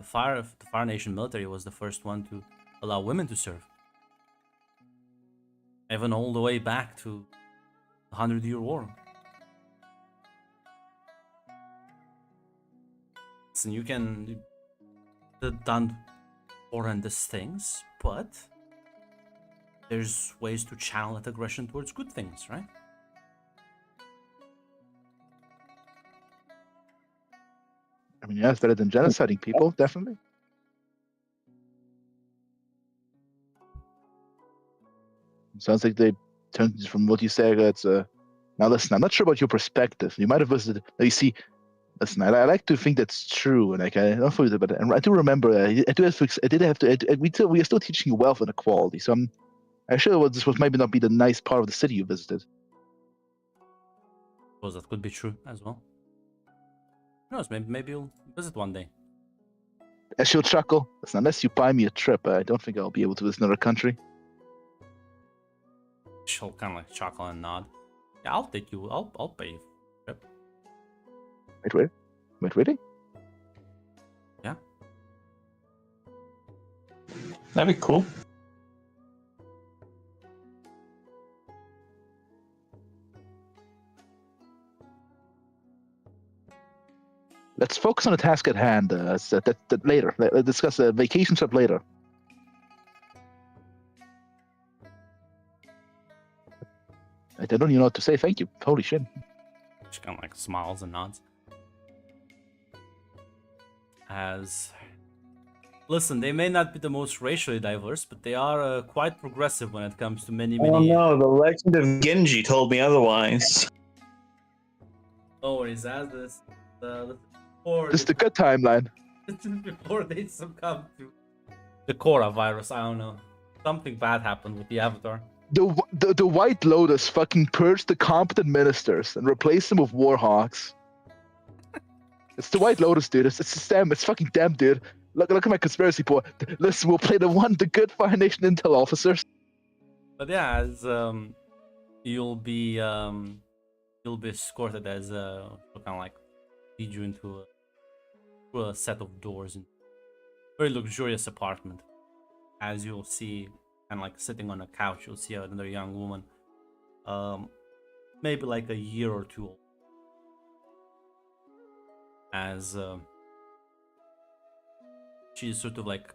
Fire Nation military was the first one to allow women to serve. Even all the way back to the 100-Year War. And you can done horrendous things, but there's ways to channel that aggression towards good things, right? I mean, yeah, it's better than genociding people, definitely. Sounds like they turned from what you said. It's now listen. I'm not sure about your perspective. You might have visited. You see, listen. I like to think that's true, and like I don't feel it, but I do remember. I do have to. I did have to. We are still teaching you wealth inequality. So I'm sure this was maybe not be the nice part of the city you visited. I suppose that could be true as well. Who knows? Maybe you'll visit one day. And she'll chuckle. Listen, unless you buy me a trip, I don't think I'll be able to visit another country. She'll kind of like chuckle and nod. Yeah, I'll take you. I'll pay you. Wait, really? Yeah. That'd be cool. Let's focus on the task at hand. That later. Let's discuss a vacation trip later. I don't even know what to say. Thank you. Holy shit. She kind of like smiles and nods. As listen, they may not be the most racially diverse, but they are quite progressive when it comes to many. Oh no, the legend of Genji told me otherwise. No worries, as this This is the good timeline. before they succumb to the Cora virus. I don't know. Something bad happened with the Avatar. The White Lotus fucking purged the competent ministers and replaced them with Warhawks. It's the White Lotus, dude. It's them. It's fucking them, dude. Look at my conspiracy board. Listen, we'll play the good Fire Nation intel officers. But yeah, as you'll be escorted as kind of like lead you into a set of doors in a very luxurious apartment. As you'll see, kind of like sitting on a couch, you'll see another young woman, maybe like a year or two old. As she sort of like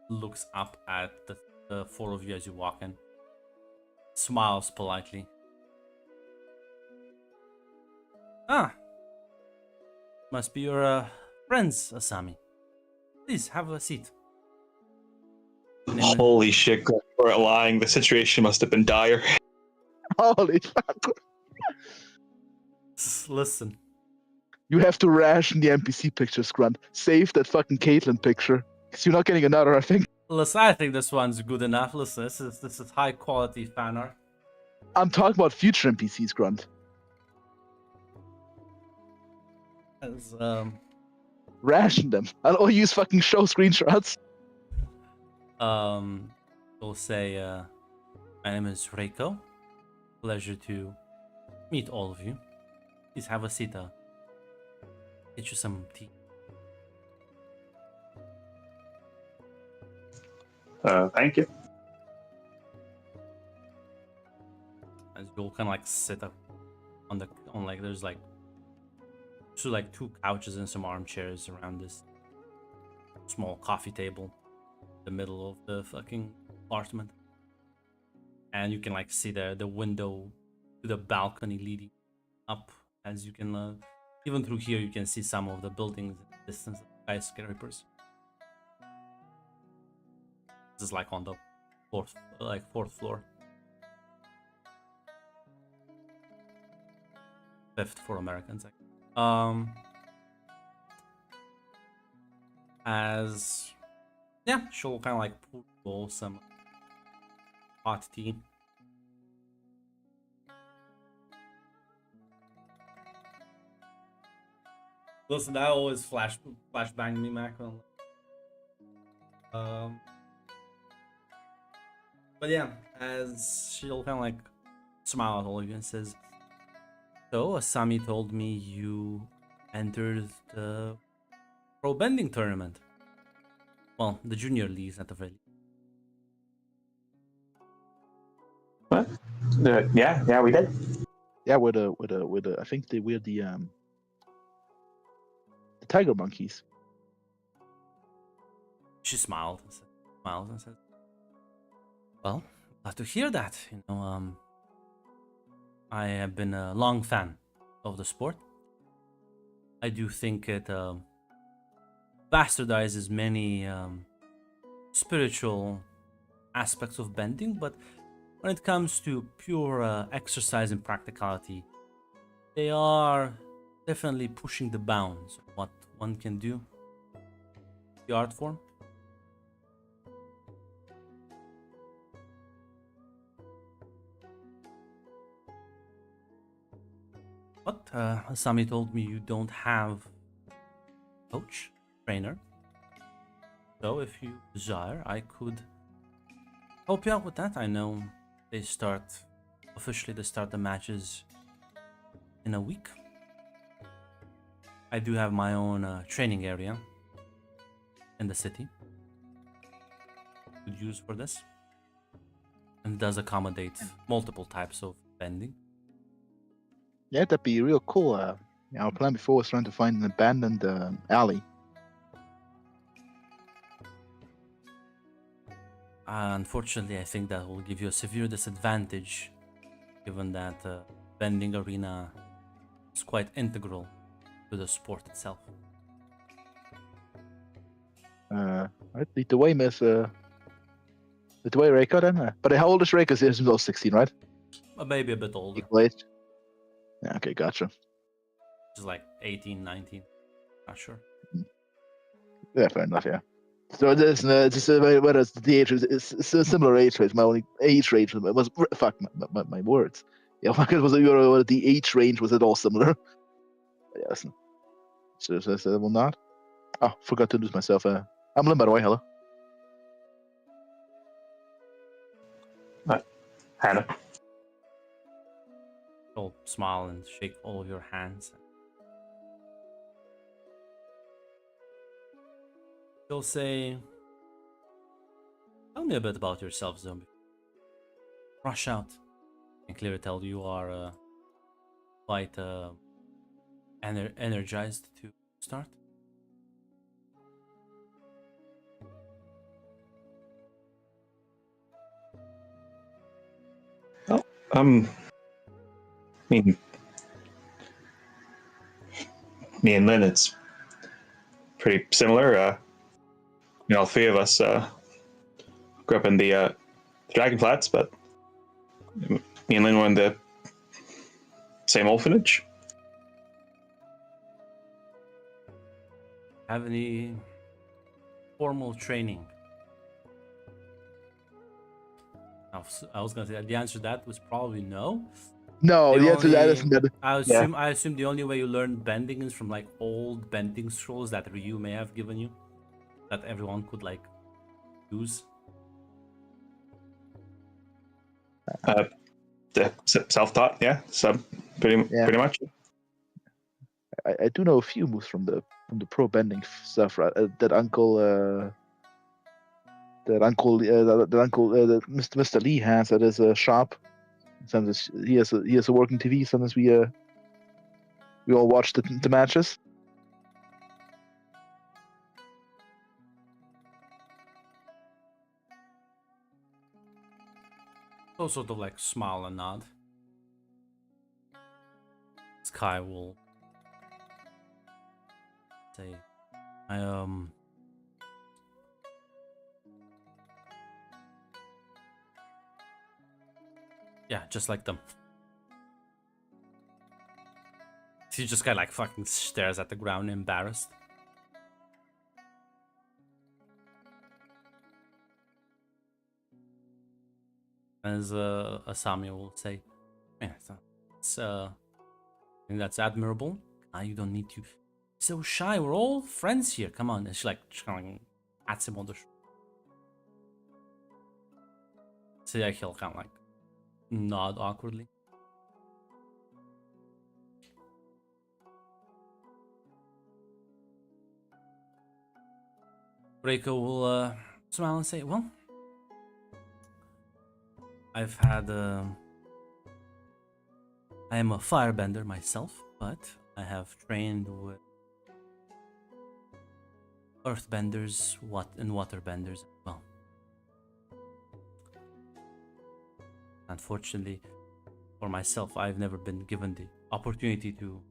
looks up at the four of you as you walk in, smiles politely. Ah, must be your friends, Asami. Please have a seat. Holy shit, Greg, you weren't lying. The situation must have been dire. Holy fuck. Listen. You have to ration the NPC pictures, Grunt. Save that fucking Caitlyn picture. Because you're not getting another, I think. Listen, I think this one's good enough. Listen, this is high quality fan art. I'm talking about future NPCs, Grunt. As, Ration them. I'll use fucking show screenshots. we'll say, my name is Reiko. Pleasure to meet all of you. Please have a seat. Get you some tea. Thank you. As you'll kind of like sit up on like there's like two couches and some armchairs around this small coffee table in the middle of the fucking apartment, and you can like see the window to the balcony leading up. As you can even through here you can see some of the buildings in the distance, skyscrapers. This is like on the fourth floor. Fifth for Americans. As yeah, she'll kind of like pour some hot tea. Listen, I always flashbang me, Mac. But yeah, as she'll kind of like smile at all of you and says, "So, Asami told me you entered the pro bending tournament. Well, the junior leagues at the very least." What? Yeah, we did. Yeah, with I think we're the Tiger Monkeys. She smiled and said, smiles and says, "Well, glad to hear that. I have been a long fan of the sport. I do think it bastardizes many spiritual aspects of bending, but when it comes to pure exercise and practicality, they are definitely pushing the bounds of what one can do. The art form." But Asami told me you don't have coach, trainer. So if you desire, I could help you out with that. I know they officially start the matches in a week. I do have my own training area in the city. Could use for this. And it does accommodate multiple types of bending. Yeah, that'd be real cool. Our plan before was trying to find an abandoned alley. Unfortunately, I think that will give you a severe disadvantage, given that bending arena is quite integral to the sport itself. I'd lead the way, Miss. Lead the way, Reiko, then. But how old is Reiko? He's about 16, right? Maybe a bit older. Equal age. Yeah, okay, gotcha. Just like 18, 19. Not sure. Yeah, fair enough, yeah. So this, whereas the age is a similar age range. My only age range was fuck my words. Yeah, the age range was it all similar? Yes. So I said, well, not. Oh, forgot to introduce myself. I'm Lynn, by the way. Hello. Hannah. She'll smile and shake all of your hands. She'll say, "Tell me a bit about yourself, Zombie. Rush out." And clearly tell you are quite energized to start. I mean, me and Lynn, it's pretty similar. All three of us grew up in the Dragon Flats, but me and Lynn were in the same orphanage. Have any formal training? I was gonna say the answer to that was probably no. No, The the answer to that only- isn't that. I assume the only way you learn bending is from like old bending scrolls that Ryu may have given you, that everyone could like use. Self-taught, yeah. So pretty much. I do know a few moves from the pro bending stuff, right? That Mr. Lee has at his shop. Sometimes he has a working TV. Sometimes we all watch the matches. So sort of like smile and nod. Sky will say, yeah, just like them. He just kind of like fucking stares at the ground, embarrassed. As Asami will say, yeah, I think that's admirable. You don't need to be so shy. We're all friends here. Come on. And she like kind of pats him on the shoulder. So yeah, he'll kind of like nod awkwardly. Reiko will smile and say, well, I've had I am a firebender myself, but I have trained with earthbenders and waterbenders as well. Unfortunately, for myself, I've never been given the opportunity to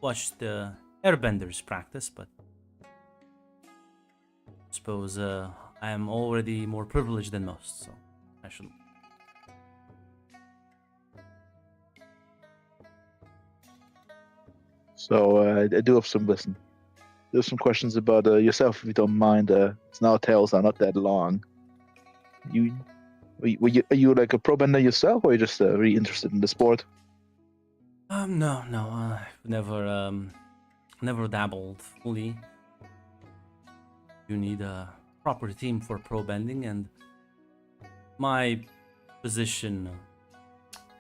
watch the airbenders practice, but I suppose I am already more privileged than most, so I should. So I do have some There's some questions about yourself, if you don't mind. Now tales are not that long. You, are you like a pro bender yourself, or are you just really interested in the sport? No, I've never dabbled fully. You need a proper team for pro bending, and my position,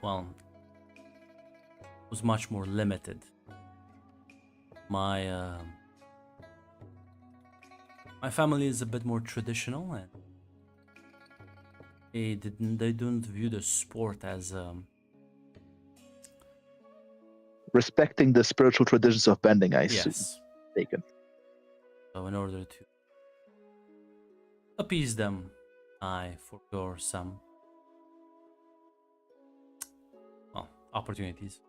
well, was much more limited. My family is a bit more traditional, and they don't view the sport as Respecting the spiritual traditions of bending, I assume. yes. Taken. So in order to appease them, I forego some opportunities.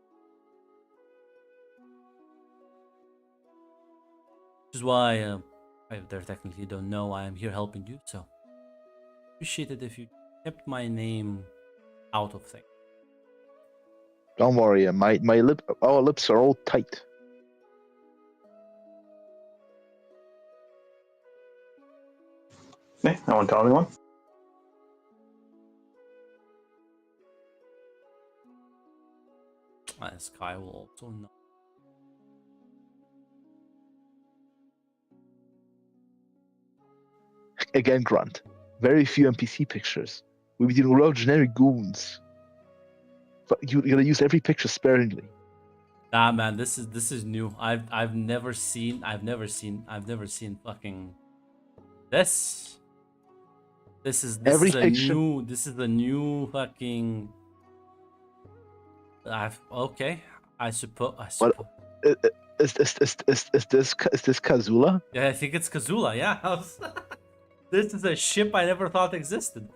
Which is why if they technically don't know, I am here helping you, so appreciate it if you kept my name out of things. Don't worry, our lips are all tight. Okay, I won't tell anyone. As Kai will also know. Again, Grunt. Very few NPC pictures. We've been doing real generic goons. But you gotta use every picture sparingly. Nah, man, this is new. I've never seen fucking this. This is Every a picture- new fucking. Okay. I suppose. Is this Kazula? Yeah, I think it's Kazula. Yeah. This is a ship I never thought existed.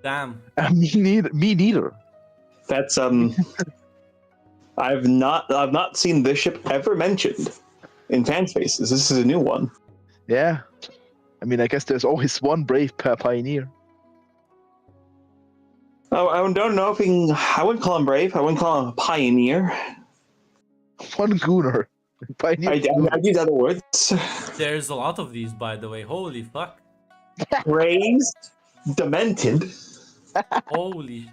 Damn. Me neither. That's I've not seen this ship ever mentioned in fan spaces. This is a new one. Yeah. I mean, I guess there's always one brave pioneer. Oh, I don't know if I wouldn't call him brave. I wouldn't call him a pioneer. One gooner. Pioneer. I'd use other words. There's a lot of these, by the way. Holy fuck. Raised, demented. Holy.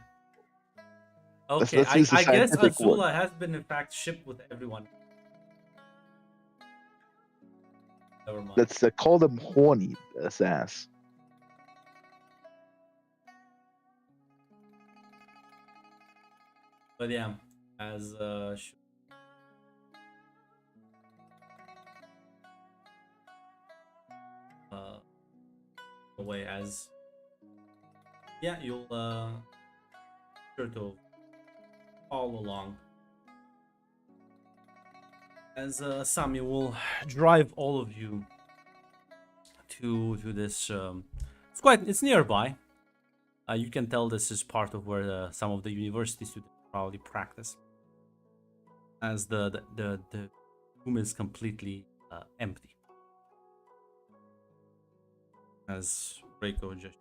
Okay, let's use the I guess scientific word. Azula has been in fact shipped with everyone. Never mind. Let's call them horny ass. But yeah, as away as yeah, you'll sure to follow along as Sami will drive all of you to this. It's nearby. You can tell this is part of where some of the university students probably practice, as the room is completely empty. As Reiko just.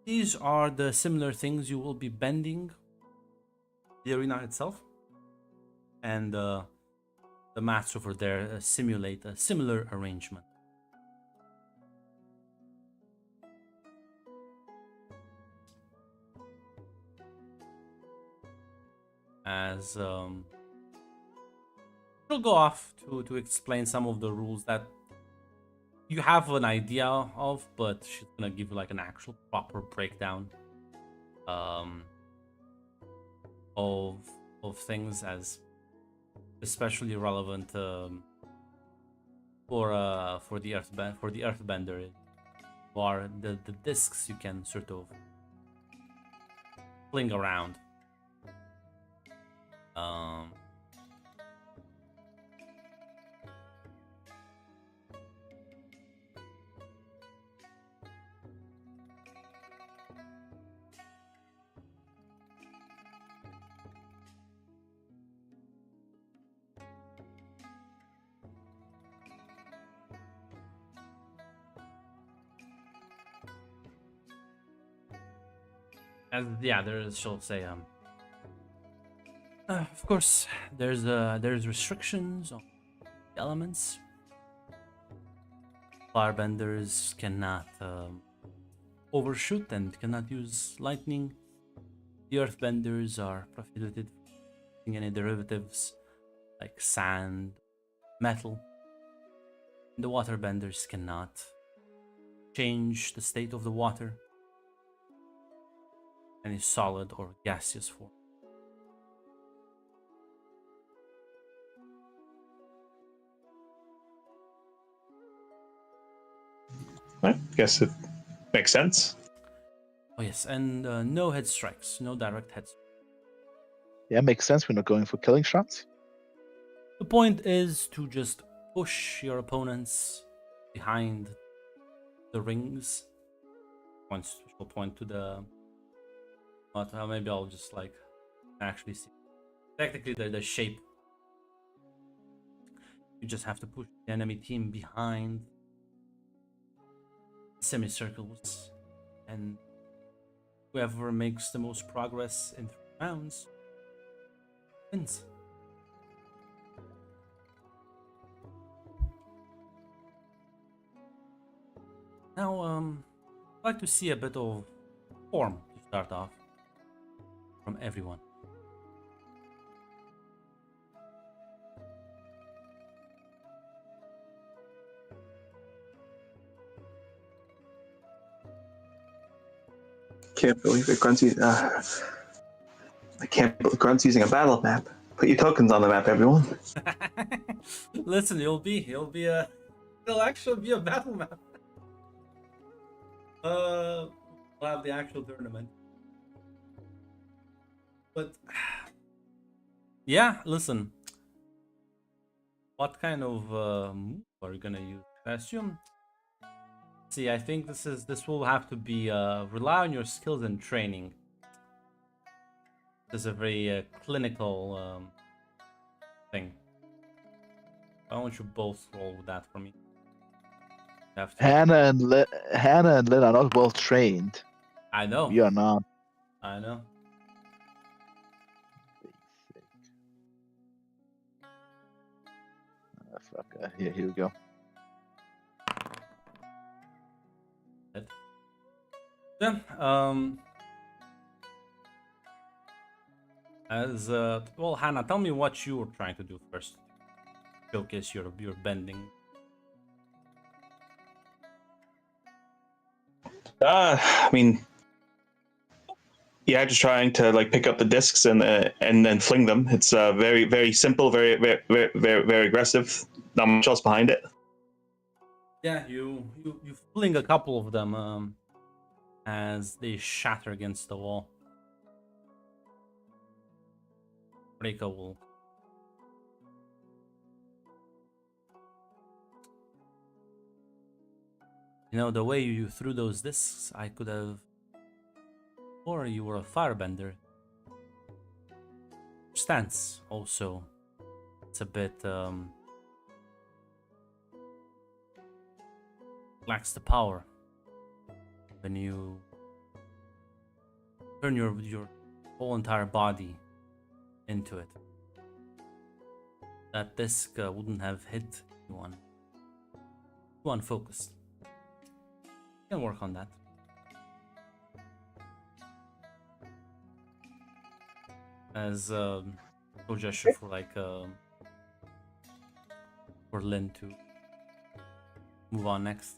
These are the similar things you will be bending the arena itself, and the mats over there simulate a similar arrangement. As she'll go off to explain some of the rules that you have an idea of, but she's gonna give you like an actual proper breakdown of things, as especially relevant for the earthbender, or the discs you can sort of fling around. And yeah, there's she'll say of course there's restrictions on elements. Firebenders cannot overshoot and cannot use lightning. The earthbenders are prohibited from using any derivatives like sand, metal. The waterbenders cannot change the state of the water, any solid or gaseous form. I guess it makes sense. Oh yes, and no head strikes, no direct head strikes. Yeah, makes sense. We're not going for killing shots. The point is to just push your opponents behind the rings. Once she'll point to the. But maybe I'll just like actually see. Technically, the shape. You just have to push the enemy team behind semicircles, and whoever makes the most progress in 3 rounds wins. Now, I'd like to see a bit of form to start off from everyone. Can't believe it. I can't believe Grunt's using a battle map. Put your tokens on the map, everyone. Listen, it'll actually be a battle map. We'll have the actual tournament. But yeah, listen. What kind of move are you gonna use? I assume. See, I think this will have to be rely on your skills and training. This is a very clinical thing. Why don't you both roll with that for me? You have to. Hannah and Lynn are not well trained. I know. We are not. I know. Fuck. Here we go. Yeah. Well, Hannah, tell me what you were trying to do first. Showcase your bending. I mean, yeah, just trying to like pick up the discs and then fling them. It's very very simple, very aggressive. Not much else behind it. Yeah, you fling a couple of them as they shatter against the wall. Reiko will. You know, the way you threw those discs, I could have. Or you were a firebender. Stance also. It's a bit lacks the power when you turn your whole entire body into it. That disc wouldn't have hit anyone. Too unfocused. Can work on that. As no gesture for like for Lynn to move on next.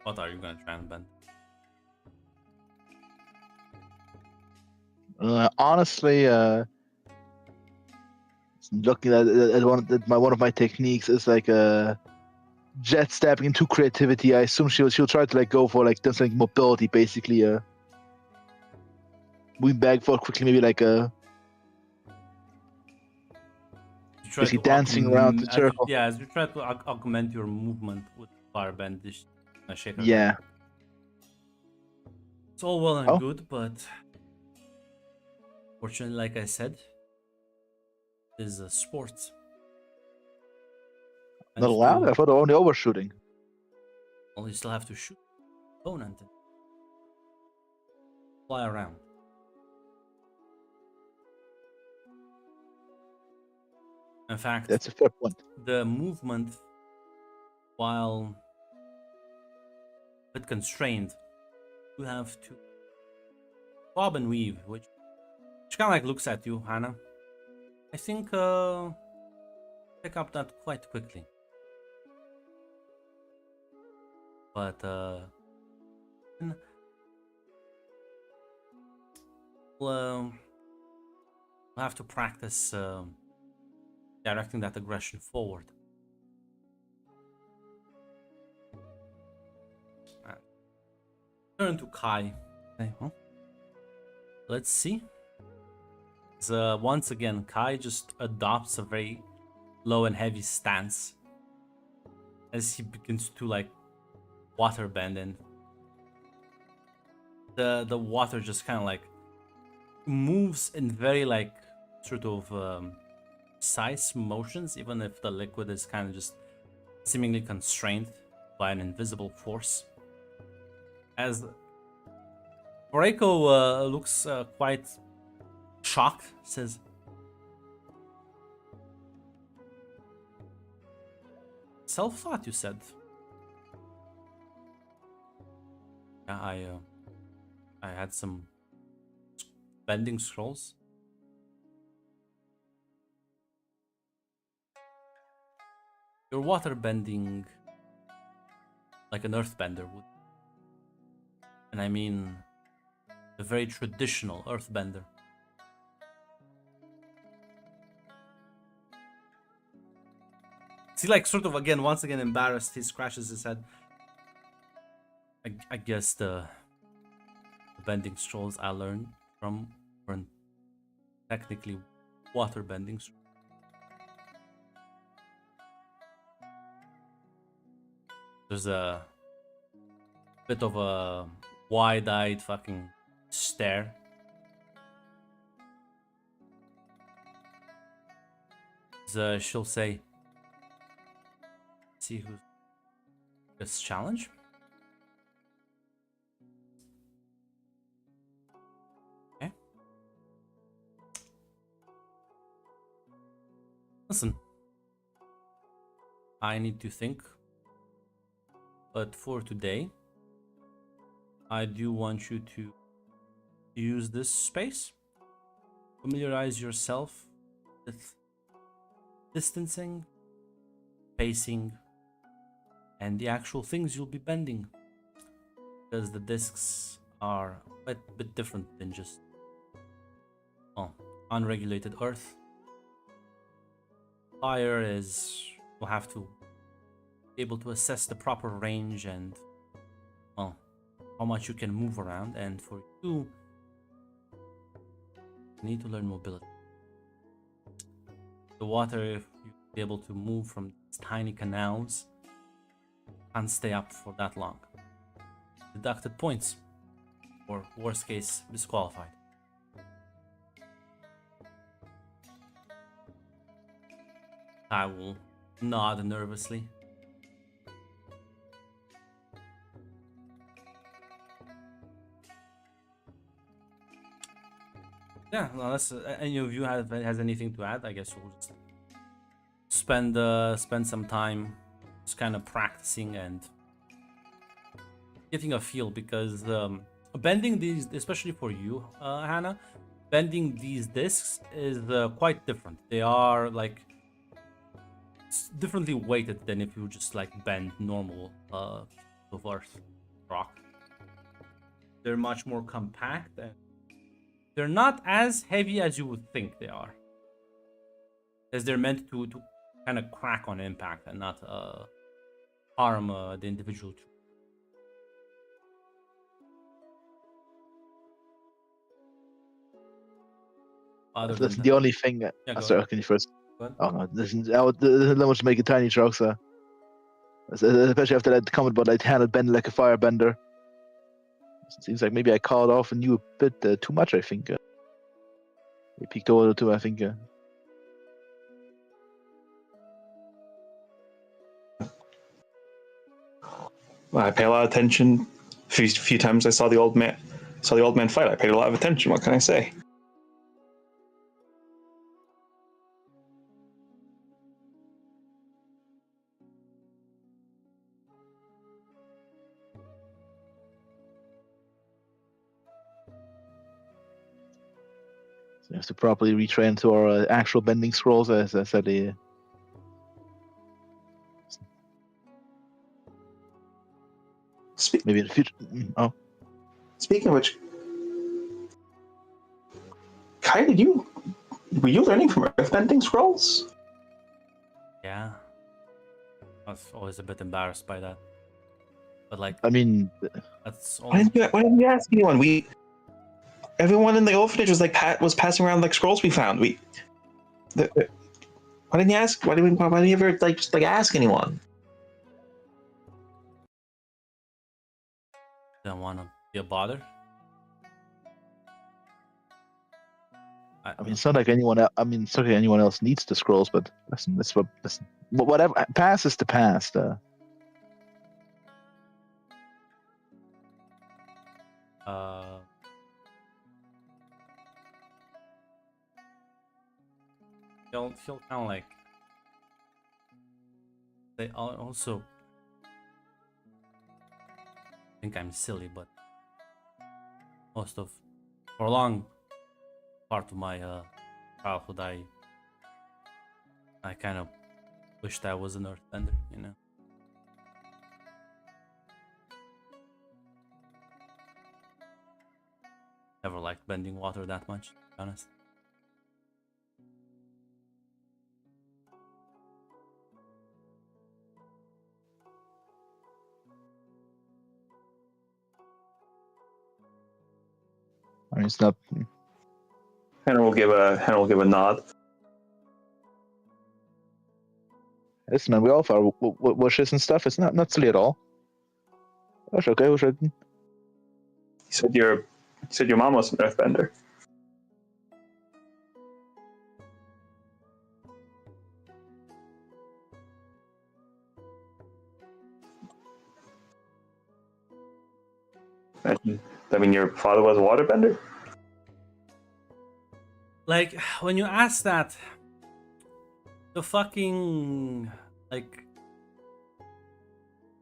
What are you gonna try and bend? Honestly, looking at one of my techniques is like jet stepping into creativity. I assume she'll try to like go for like something mobility, basically. Moving back forth quickly, maybe like basically dancing around the circle. As you try to augment your movement with firebend, this shaker. Yeah. It's all well and good, but fortunately, like I said, it is a sport. Not allowed? I thought only overshooting. Well, you still have to shoot the opponent and fly around. In fact, That's a fair point. the movement, while a bit constrained, you have to bob and weave, which kind of like looks at you, Hannah. I think pick up that quite quickly. But we'll have to practice directing that aggression forward. Turn to Kai. Okay, well, let's see. So, once again, Kai just adopts a very low and heavy stance as he begins to like water bend, and the water just kind of like moves in very like sort of precise motions, even if the liquid is kind of just seemingly constrained by an invisible force. As Boreko looks quite shocked, says, "Self-thought, you said." Yeah, I had some bending scrolls. You're water bending like an earthbender would. And I mean a very traditional earthbender. See, like, sort of again, once again embarrassed, he scratches his head. I guess the bending scrolls I learned from weren't technically water bending scrolls. There's a bit of a wide-eyed fucking stare. So she'll say, "See who's this challenge?" Okay. Listen, I need to think. But for today, I do want you to use this space. Familiarize yourself with distancing, pacing, and the actual things you'll be bending. Because the discs are a bit different than just unregulated earth. Fire is, we'll have to be able to assess the proper range and, well, how much you can move around. And for you need to learn mobility. The water, if you be able to move from these tiny canals, can't stay up for that long. Deducted points, or worst case, disqualified. I will nod nervously. Yeah, unless any of you has anything to add, I guess we'll just spend some time just kind of practicing and getting a feel, because bending these, especially for you, Hannah, bending these discs is quite different. They are like differently weighted than if you just like bend normal of earth rock. They're much more compact and they're not as heavy as you would think they are, as they're meant to kind of crack on impact and not harm the individual. That's the only thing. Sorry, can you first? Oh no, there's not much to make a tiny truck, so especially after that comment about like handle bend like a firebender. It seems like maybe I called off and you a bit too much. I think we peaked over too. I think. I pay a lot of attention. Few times I saw the old man fight. I paid a lot of attention. What can I say? So we have to properly retrain to our actual bending scrolls, as I said. Maybe in the future. Oh, Speaking of which, Kai, were you learning from earthbending scrolls? Yeah. I was always a bit embarrassed by that. But like, I mean, that's all. Why didn't you ask anyone? Everyone in the orphanage was was passing around like scrolls we found. Why didn't you ask? Why didn't you ever just ask anyone? Don't want to be a bother. I mean, it's not like anyone. I mean, it's not like anyone else needs the scrolls, but listen, whatever pass is the past. He'll kind of like. They also think I'm silly, but for a long part of my childhood, I kind of wished I was an earthbender, you know. Never liked bending water that much, to be honest. I mean, it's not. Henry will give a nod. Listen, man, we all have our wishes and stuff. It's not silly at all. That's okay. We should. You said your mom was an earthbender. I mean, your father was a waterbender? Like, when you ask that, the fucking, like,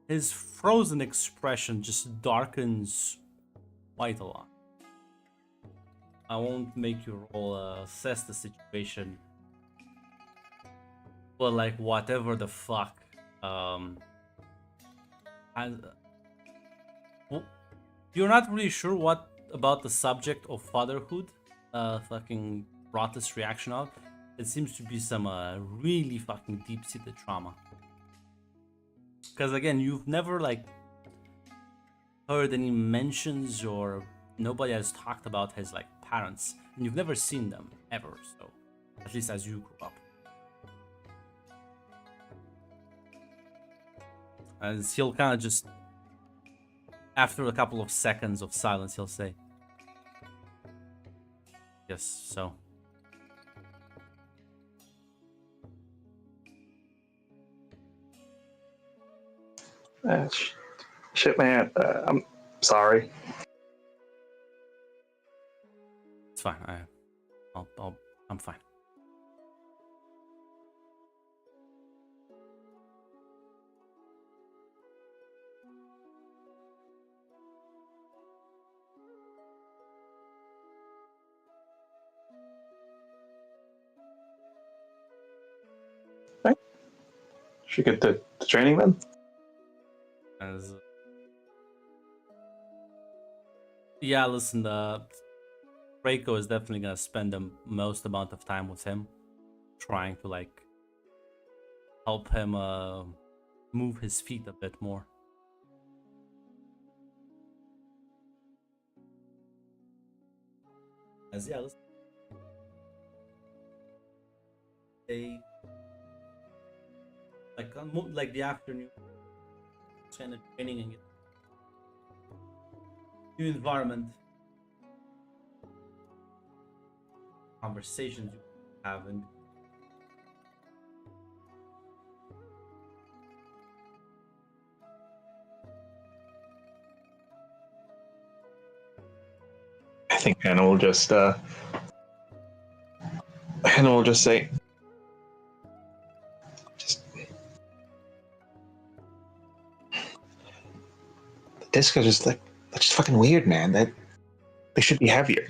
his frozen expression just darkens quite a lot. I won't make you roll assess the situation, but like, whatever the fuck, you're not really sure what about the subject of fatherhood fucking brought this reaction out. It seems to be some really fucking deep-seated trauma. Because again, you've never like heard any mentions, or nobody has talked about his like parents, and you've never seen them ever. So, at least as you grew up. As he'll kind of just, after a couple of seconds of silence, he'll say, "Yes, so." Shit, man. I'm sorry. It's fine. I'm fine. Okay. Should get the training then? As yeah, listen, Reiko is definitely gonna spend the most amount of time with him, trying to like help him move his feet a bit more. As yeah, listen, they like the afternoon kind of training and new environment, conversations you have, and think Hannah will just say, just the discs are just like that's just fucking weird, man. That they should be heavier.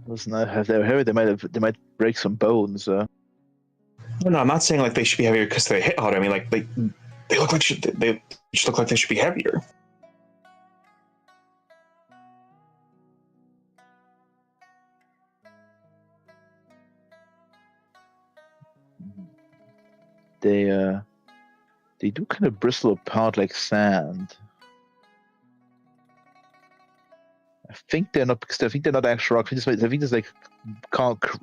Listen, if they were heavy, they might break some bones. No, I'm not saying like they should be heavier because they hit harder. I mean, like they look like they just look like they should be heavier. They do kind of bristle apart like sand. I think they're not because I think they're not actual rock. I think there's like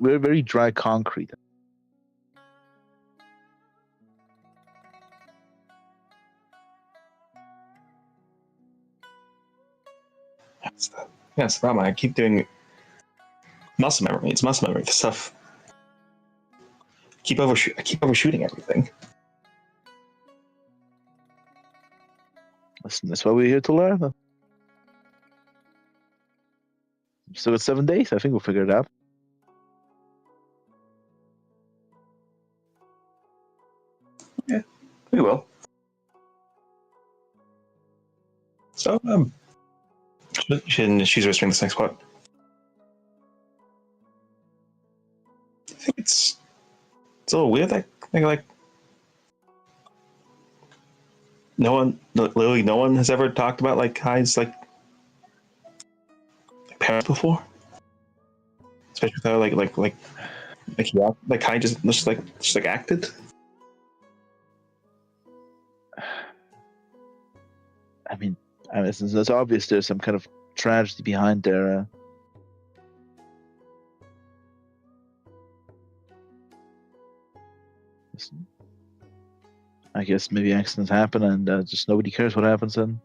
very, very dry concrete. That's the problem. I keep doing muscle memory. It's muscle memory. The stuff. I keep overshooting everything. Listen, that's why we're here to learn. So it's 7 days. I think we'll figure it out. Yeah, we will. So, she's whispering this next part. I think it's a little weird that like literally no one has ever talked about like Kai's like parents before, especially with how like Kai just acted. I mean, it's obvious there's some kind of tragedy behind there. Listen, I guess maybe accidents happen and just nobody cares what happens then.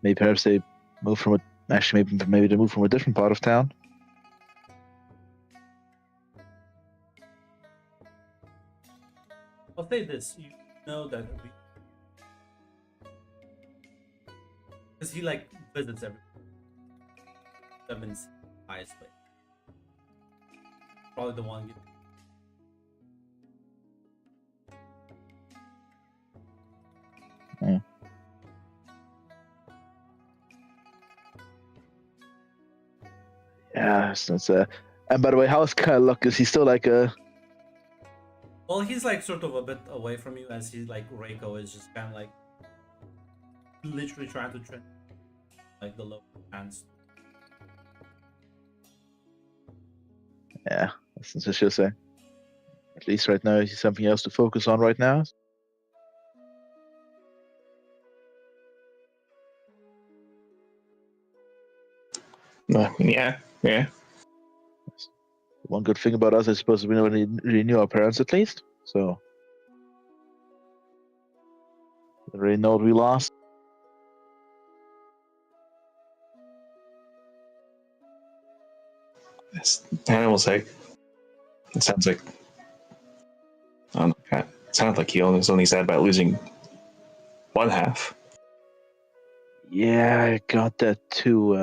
Maybe perhaps they move from maybe they move from a different part of town. I'll say this: you know that because he like visits every 7 highest place. Probably the one. Yeah. Yeah, it's and by the way, how's Kyle look? Is he still like a? Well, he's like sort of a bit away from you, as he's like Reiko is just kind of like literally trying to trend like the low hands. Yeah, that's what she'll say. At least right now, he's something else to focus on right now. Yeah. One good thing about us, I suppose, we never really knew our parents at least, so we already know what we lost. I will say, it sounds like I don't know. It sounds like he was only sad about losing one half. Yeah, I got that too.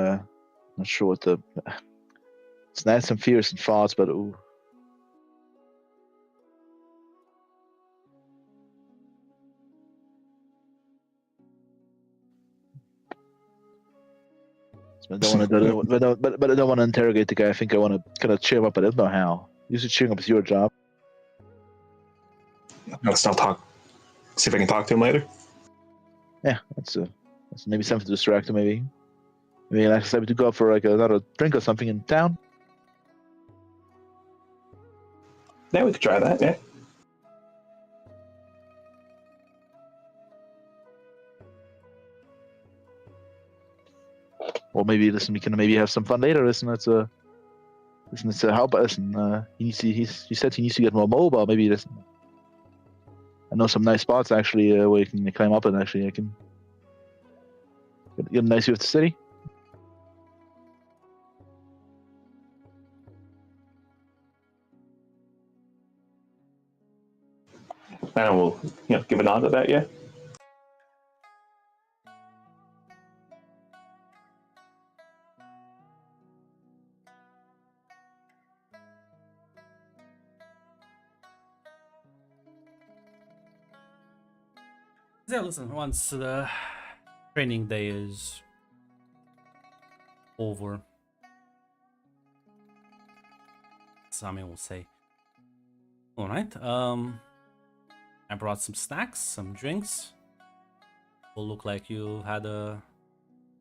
Not sure what the. It's nice some fears and thoughts, but ooh. I don't want to, but I don't want to interrogate the guy. I think I want to kind of cheer him up, but I don't know how. Usually cheering up is your job. Let's not talk. See if I can talk to him later. Yeah, that's maybe something to distract him. Maybe like I said, to go out for like another drink or something in town. Yeah, we could try that. Yeah. Or maybe listen, we can maybe have some fun later. Listen, it's a help. Listen, he said he needs to get more mobile. Maybe listen. I know some nice spots actually where you can climb up and actually I can get a nice view of the city. And we'll give a nod to that. Yeah. Yeah, listen, once the training day is over, Sami will say, alright, I brought some snacks, some drinks. Will look like you had a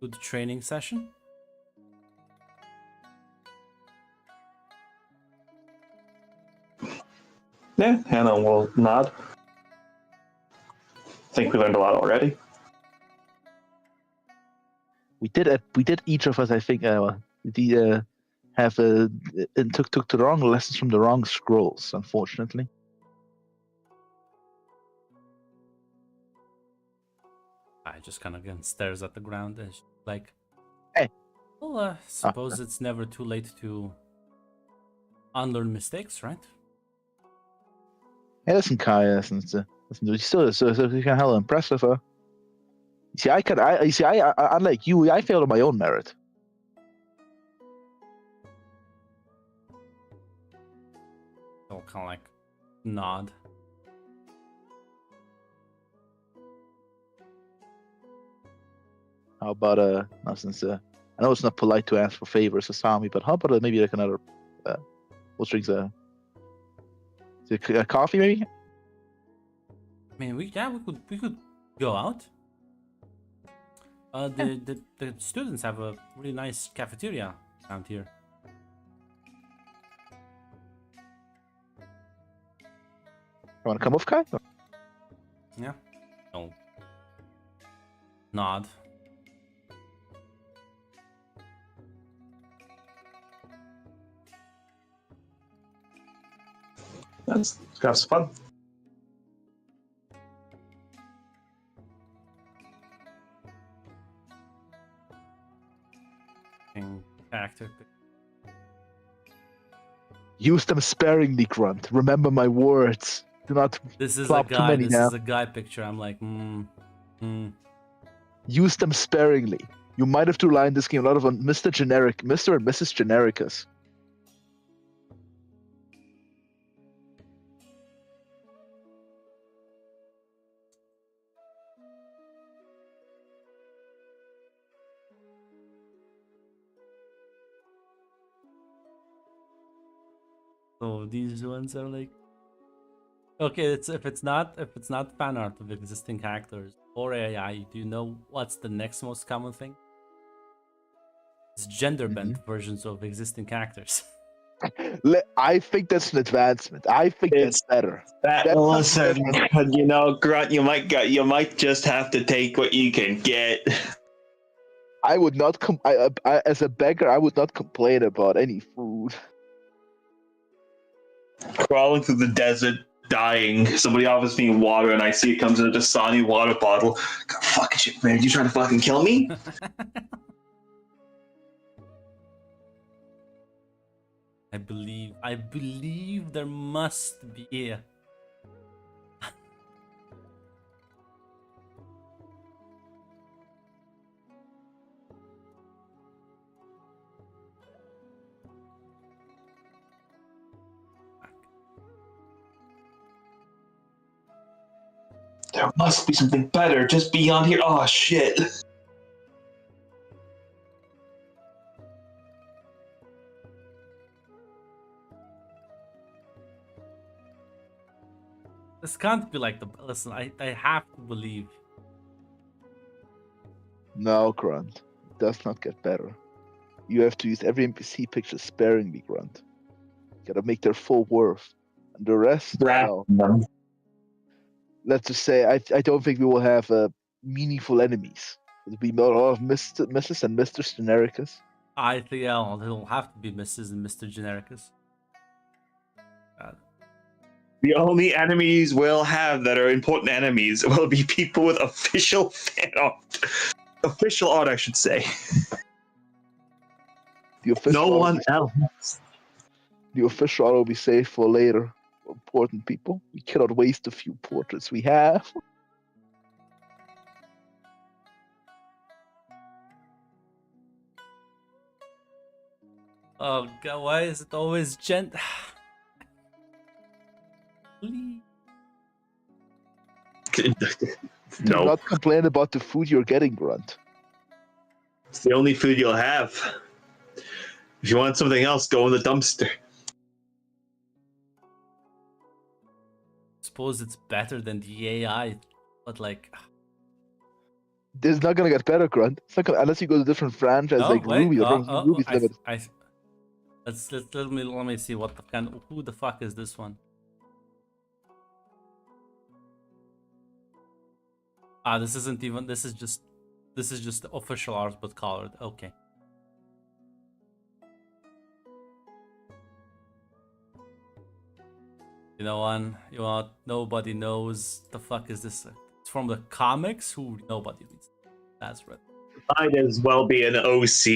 good training session. Yeah, Hannah will nod. Think we learned a lot already. We did each of us, I think, have and took the wrong lessons from the wrong scrolls, unfortunately. I just kind of again stares at the ground and she's like, Hey. well, suppose it's never too late to unlearn mistakes, right? Hey, listen, Kai, listen, you still so you can hella impressive, huh? You see, I unlike you, I failed on my own merit. They'll kind of like nod. How about now since I know it's not polite to ask for favors, Asami, but how about maybe like another what drinks a coffee maybe? I mean, we could go out. The students have a really nice cafeteria around here. You want to come off, Kai? Yeah. No. Nod. Let's have some fun. Character. Use them sparingly, Grunt. Remember my words. Do not This is a plop too guy. many This now. is a guy picture. I'm like, Use them sparingly. You might have to rely in this game a lot of on Mr. and Mrs. Genericus. So these ones are like, okay. If it's not fan art of existing characters or AI, do you know what's the next most common thing? It's gender bent versions of existing characters. I think that's an advancement. I think that's better. Listen, Grunt, you might just have to take what you can get. I would not as a beggar, I would not complain about any food. Crawling through the desert, dying. Somebody offers me water, and I see it comes in a Dasani water bottle. God, fucking shit, man! You trying to fucking kill me? I believe there must be. There must be something better just beyond here. Oh shit! This can't be like the. Listen, I have to believe. No, Grunt. It does not get better. You have to use every NPC picture sparingly, Grunt. You gotta make their full worth. And the rest, well, let's just say I don't think we will have meaningful enemies. It'll be a lot of Mrs. and Mr. Genericus. I think it'll have to be Mrs. and Mr. Genericus. The only enemies we'll have that are important enemies will be people with official fan art. Official art, I should say. The official No one else. The official art will be saved for later. For important people. We cannot waste the few portraits we have. Oh god, why is it always Please. Do No, not complain about the food you're getting, Grunt. it's the only food you'll have. If you want something else, go in the dumpster. Suppose it's better than the AI, but like, This is not gonna get better, Grunt. It's not gonna, unless you go to different franchise no, like wait, Ruby or Ruby's Limited. let me see what the who the fuck is this one? Ah, this isn't even. This is just the official art, but colored. Okay. You know one. You know what? Nobody knows the fuck is this. It's from the comics. Who nobody reads. That's right. Might as well be an OC.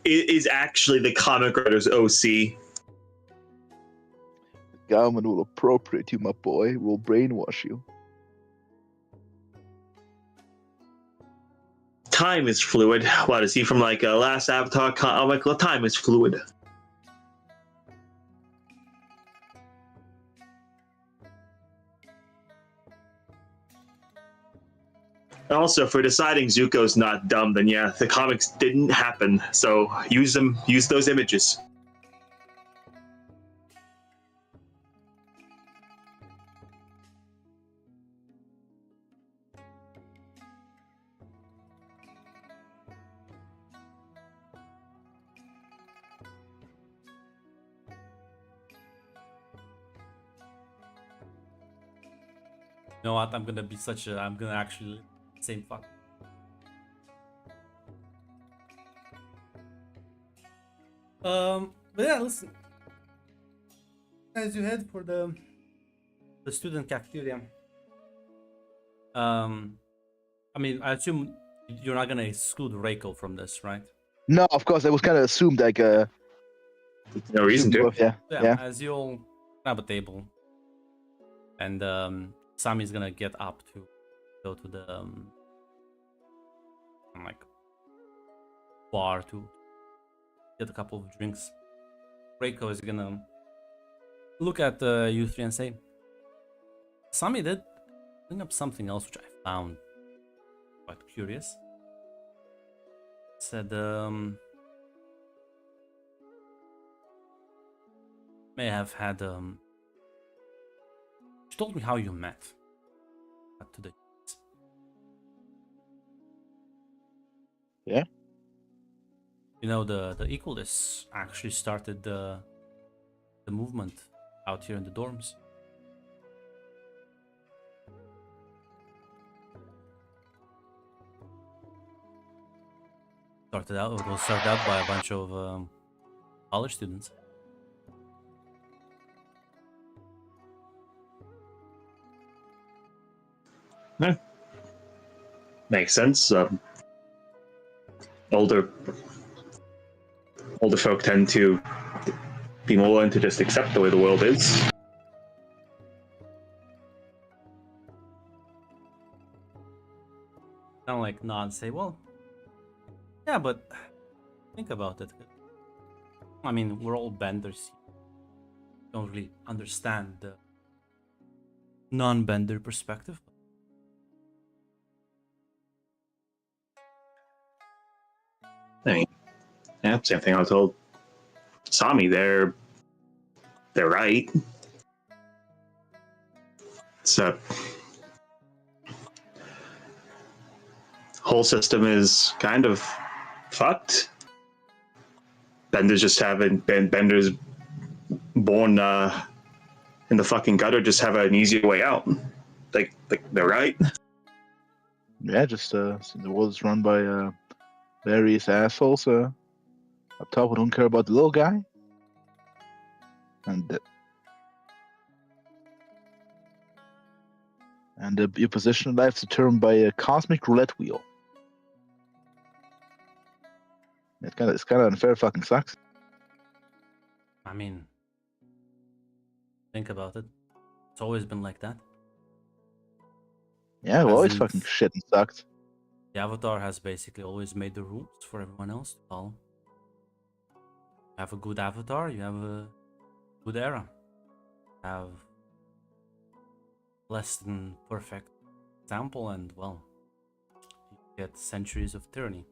It is actually the comic writer's OC. The government will appropriate you, my boy. Will brainwash you. Time is fluid. What is he from like a last Avatar comic? Well, time is fluid. Also, for deciding Zuko's not dumb, then yeah, the comics didn't happen. So use them. Use those images. You know what? I'm gonna be such a. I'm gonna actually same fuck. But yeah, listen. As you head for the student cafeteria. I mean, I assume you're not gonna exclude Reiko from this, right? No, of course, I was kind of assumed like No reason to. Yeah, yeah. As you'll grab a table, and Sami's gonna get up to go to the like bar to get a couple of drinks. Reiko is gonna look at you three and say, Sami did bring up something else which I found quite curious. Said may have had she told me how you met today. Yeah. You know, the Equalists actually started the movement out here in the dorms. It was started out by a bunch of college students. Yeah. Makes sense. Older folk tend to be more willing to just accept the way the world is. Kind of like nod and say, well, yeah, but think about it. I mean, we're all benders. Don't really understand the non-bender perspective. I mean, yeah, same thing I was told Sami. They're right. So whole system is kind of fucked. Benders just haven't been benders born in the fucking gutter just have an easier way out. Like they're right. Yeah, just the world is run by various assholes up top who don't care about the little guy. And your position in life is determined by a cosmic roulette wheel. It's kind of unfair. Fucking sucks. I mean, think about it. It's always been like that. Yeah, well, always Hasn't- fucking shit and sucked. The Avatar has basically always made the rules for everyone else to follow. You have a good Avatar, you have a good era. You have less than perfect example, and well, get centuries of tyranny.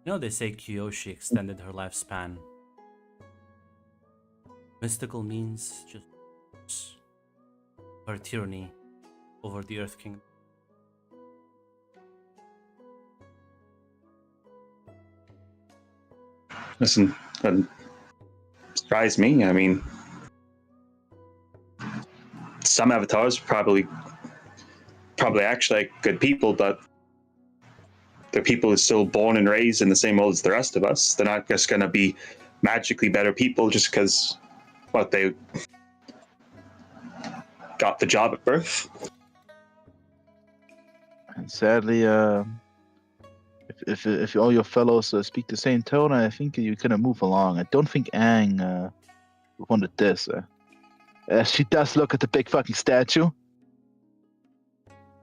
You know, they say Kyoshi extended her lifespan. Mystical means just her tyranny over the Earth Kingdom. Listen, that surprised me. I mean, some avatars probably act like good people, but they're people who's still born and raised in the same world as the rest of us. They're not just gonna be magically better people just because they got the job at birth. And sadly, if all your fellows speak the same tone, I think you kind of move along. I don't think Aang wanted this. She does look at the big fucking statue.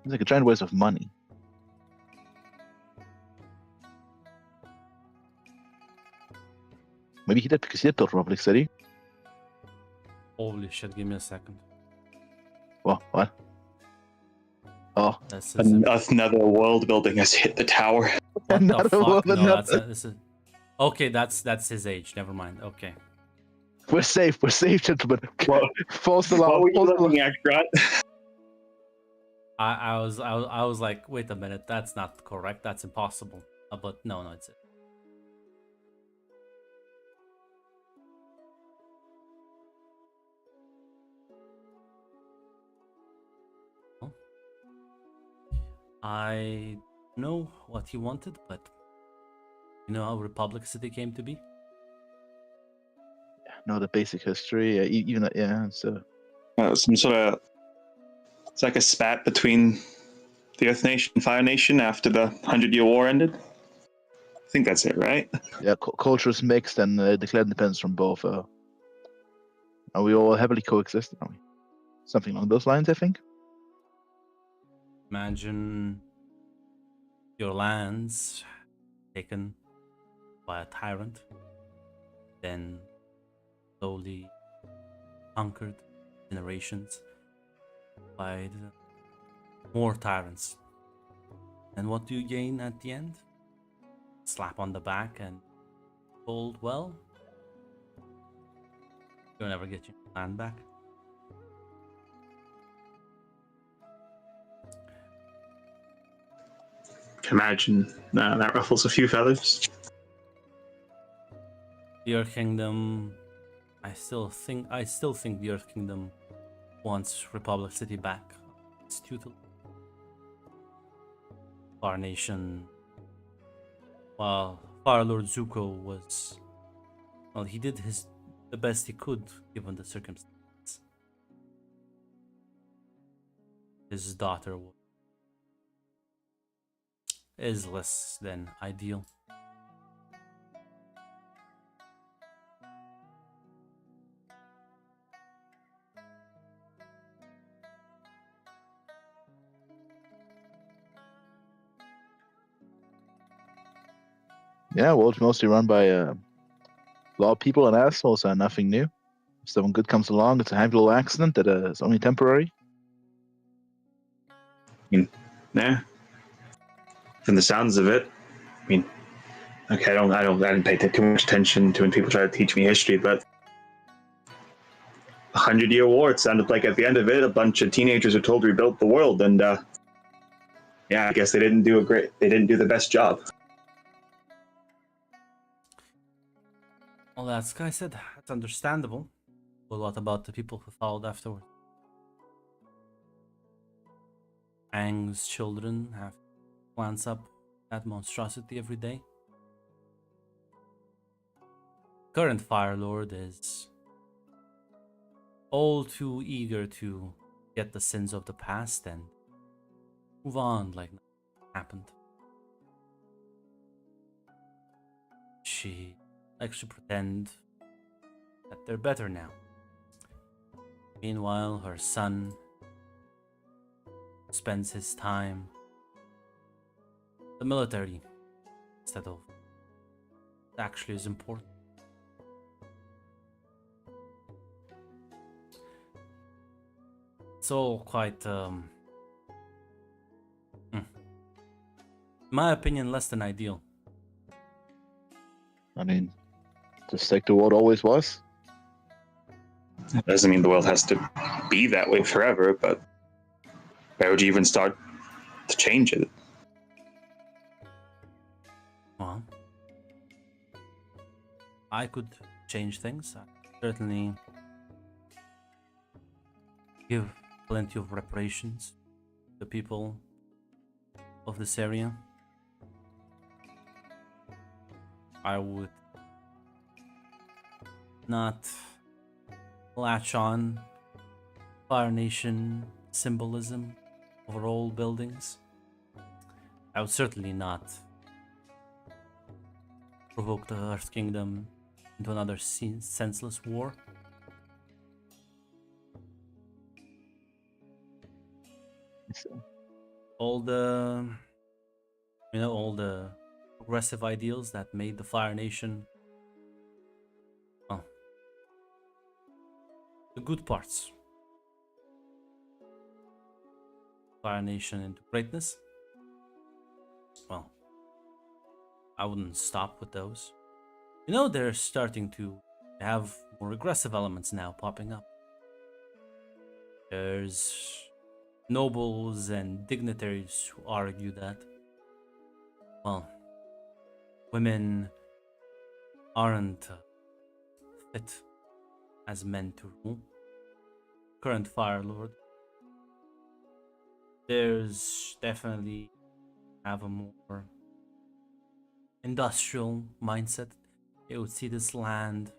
It's like a giant waste of money. Maybe he did because he did the Republic City. Holy shit, give me a second. What? Oh, This is Another world building has hit the tower. what the Another fuck? one, No, this is... Okay, that's his age. Never mind. Okay. we're safe, gentlemen. What, False what alarm. were you False alarm. looking at, Grant? I was like, wait a minute, that's not correct. That's impossible. But no, it's it. I know what he wanted, but you know how Republic City came to be? No, the basic history. Even that, yeah. So Some sort of, it's like a spat between the Earth Nation and Fire Nation after the 100-Year War ended. I think that's it, right? yeah, cultures mixed and declared independence from both. And we all happily coexisted, aren't we? Something along those lines, I think. Imagine your lands taken by a tyrant, then slowly conquered generations by more tyrants. And what do you gain at the end? Slap on the back and told, well, you'll never get your land back. Imagine that ruffles a few feathers. The Earth Kingdom, I still think the Earth Kingdom wants Republic City back. It's tutel. Fire Nation, while Fire Lord Zuko was, well, he did the best he could given the circumstances. His daughter is less than ideal. Yeah, world's mostly run by a lot of people and assholes, and nothing new. If someone good comes along, it's a happy little accident that is only temporary. Yeah. From the sounds of it, I mean, okay, I didn't pay too much attention to when people try to teach me history, but 100-Year War, it sounded like at the end of it, a bunch of teenagers were told to rebuild the world, and yeah, I guess they didn't do the best job. Well, as Sky said, that's understandable. But what about the people who followed afterward? Aang's children have to glance up that monstrosity every day. Current Fire Lord is all too eager to get the sins of the past and move on like nothing happened. She likes to pretend that they're better now. Meanwhile, her son spends his time in the military instead of what actually is important. It's all quite my opinion, less than ideal. I mean, just stick to what always was. That doesn't mean the world has to be that way forever, but where would you even start to change it? Well, I could change things. I certainly give plenty of reparations to the people of this area. I would not latch on Fire Nation symbolism over all buildings. I would certainly not provoke the Earth Kingdom into another senseless war. All the, all the progressive ideals that made the Fire Nation, well, the good parts. Fire Nation into greatness. Well, I wouldn't stop with those. They're starting to have more aggressive elements now popping up. There's nobles and dignitaries who argue that, well, women aren't fit as men to rule. Current Fire Lord. There's definitely have a more industrial mindset. They would see this land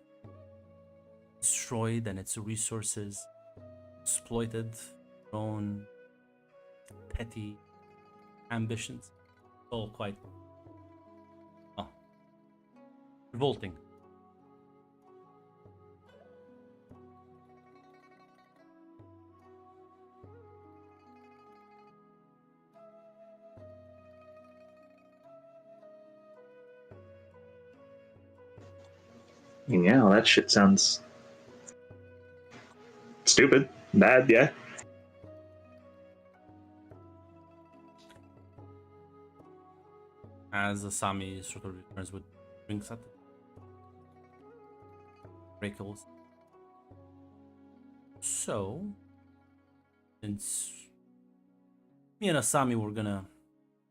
destroyed and its resources exploited, their own petty ambitions. All quite revolting. Yeah, well, that shit sounds stupid, bad, yeah. As Asami sort of returns with drinks at the Breakles. So, since me and Asami were gonna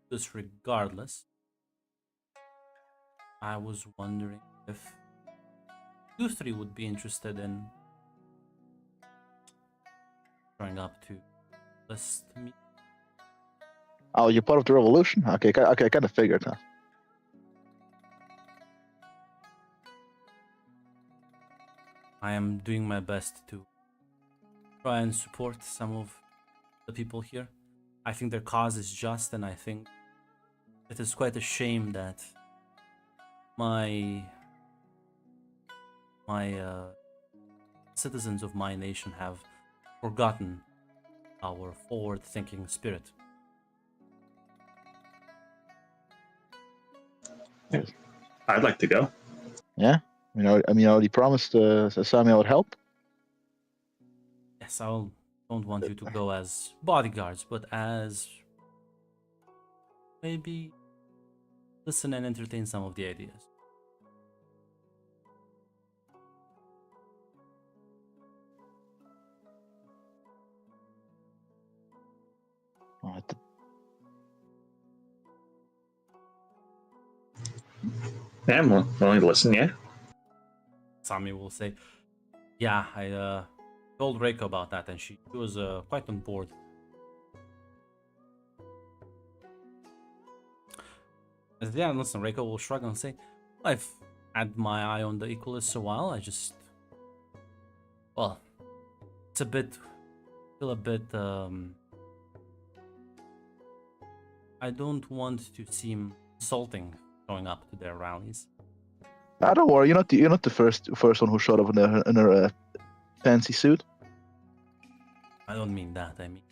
do this regardless, I was wondering if you three would be interested in showing up to list me. Oh, you're part of the revolution? Okay, I kind of figured that. I am doing my best to try and support some of the people here. I think their cause is just, and I think it is quite a shame that my citizens of my nation have forgotten our forward-thinking spirit. I'd like to go. Yeah? I already promised Asami I would help. Yes, I don't want you to go as bodyguards, but as maybe listen and entertain some of the ideas. Yeah, I'm willing to listen, yeah. Sami will say, yeah, I told Reiko about that and she was quite on board. Yeah, listen, Reiko will shrug and say, I've had my eye on the Equalists a while, I just... Well, it's a bit... feel a bit... I don't want to seem insulting showing up to their rallies. Don't worry, you're not the first one who showed up in a fancy suit. I don't mean that, I mean...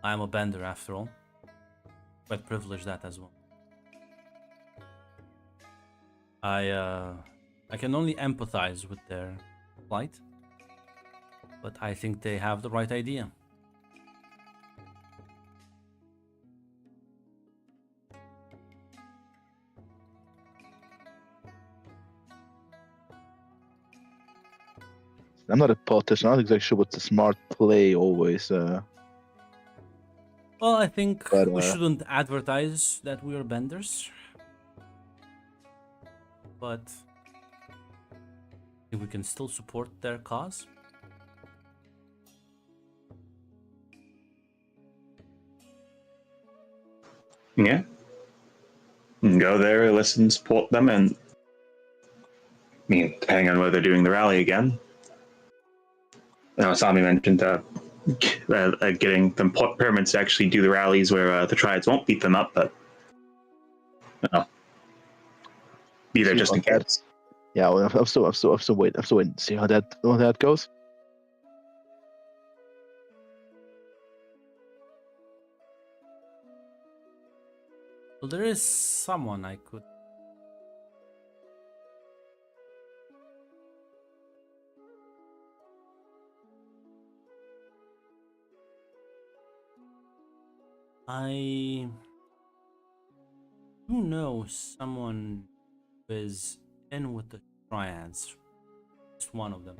I'm a bender after all. Quite privileged that as well. I can only empathize with their plight, but I think they have the right idea. I'm not a politician. I'm not exactly sure what's a smart play always. Well, I think But, we shouldn't advertise that we are benders. But I think we can still support their cause. Yeah. You can go there, listen, support them, and I mean, depending on whether they're doing the rally again. You know, Sami mentioned getting them permits to actually do the rallies where the Triads won't beat them up, but you know, be there See just in about that. case. Yeah, well, I'm still waiting to see how that goes. Well, there is someone I could. I do know someone who is in with the Triads. Just one of them.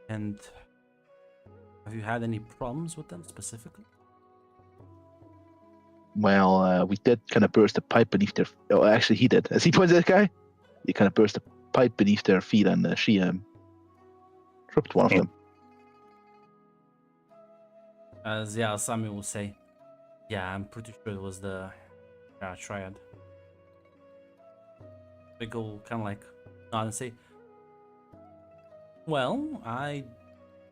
And have you had any problems with them specifically? Well, we did kind of burst a pipe beneath their. Oh, actually, he did. As he pointed at that guy, he kind of burst a pipe beneath their feet, and she tripped one of them. As yeah, Sami will say, yeah, I'm pretty sure it was the Triad. They go kind of like nod and say, well, I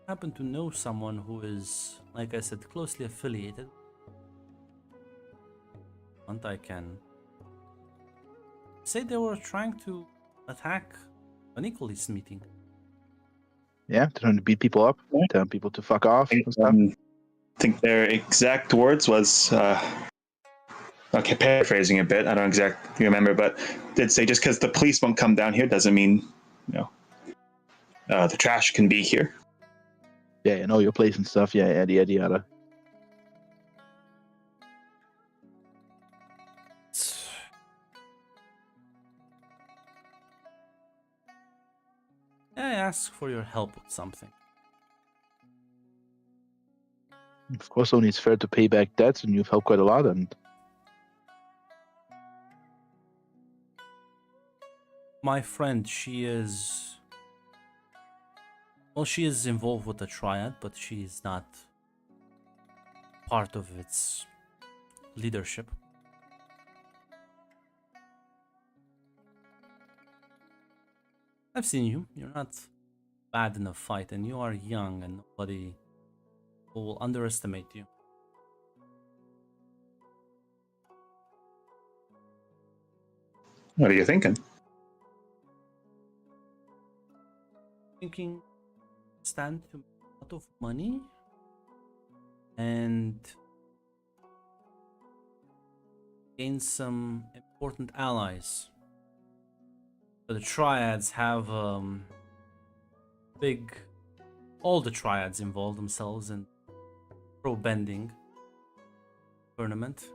happen to know someone who is, like I said, closely affiliated. And I can say they were trying to attack an Equalist meeting. Yeah, trying to beat people up, telling people to fuck off and stuff. I think their exact words was, okay, paraphrasing a bit, I don't exactly remember, but did say just because the police won't come down here doesn't mean, you know, the trash can be here. Yeah, know your place and stuff. Yeah, yada yada. I ask for your help with something. Of course, only it's fair to pay back debts, and you've helped quite a lot. And My friend, she is... Well, she is involved with the Triad, but she is not part of its leadership. I've seen you. You're not bad in a fight, and you are young, and nobody will underestimate you. What are you thinking? Thinking stand to make a lot of money and gain some important allies. So the Triads have all the Triads involve themselves in pro bending tournament.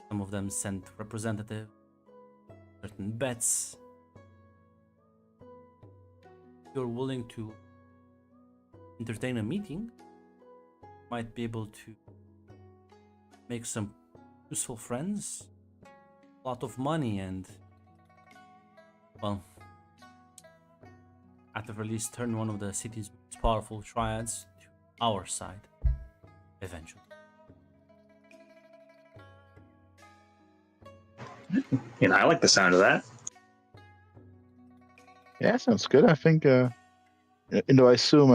Some of them sent representative, certain bets. If you're willing to entertain a meeting, might be able to make some useful friends, a lot of money, and, well, at the very least turn one of the city's most powerful Triads to our side eventually. You know, I like the sound of that. yeah, sounds good. I think. I assume.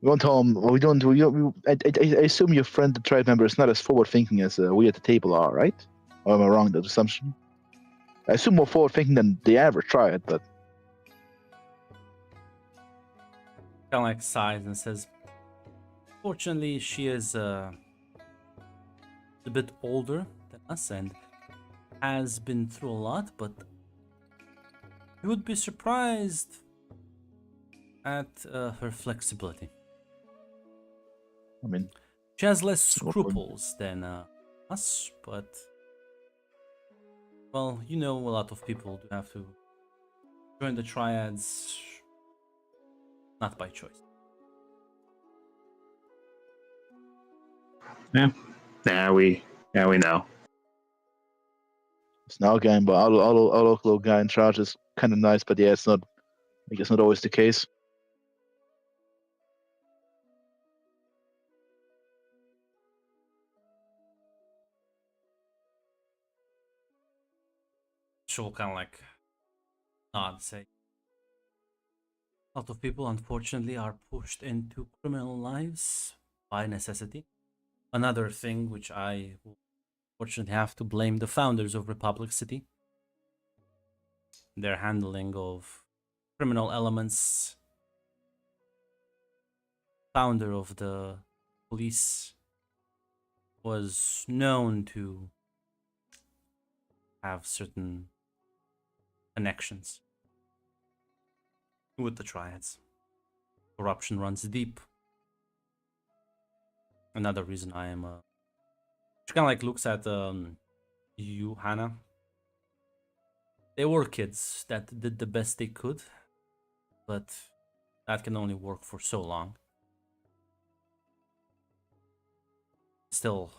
We won't tell him. Well, we don't. I assume your friend, the tribe member, is not as forward-thinking as we at the table are, right? Or am I wrong in that assumption? I assume more forward-thinking than the average triad, but Kind of like sighs and says, fortunately, she is a bit older than us and has been through a lot, but you would be surprised at her flexibility. I mean, She has less scruples than us, but Well, you know, a lot of people do have to join the triads, not by choice. Yeah, we know. It's now again, but our local guy in charge is kind of nice, but yeah, it's not. I guess not always the case. She'll kind of like nod, say, a lot of people, unfortunately, are pushed into criminal lives by necessity. Another thing which I will fortunately have to blame the founders of Republic City. Their handling of criminal elements. Founder of the police was known to have certain connections with the triads. Corruption runs deep. Another reason I am she kind of like looks at you, Hannah. They were kids that did the best they could, but that can only work for so long. Still,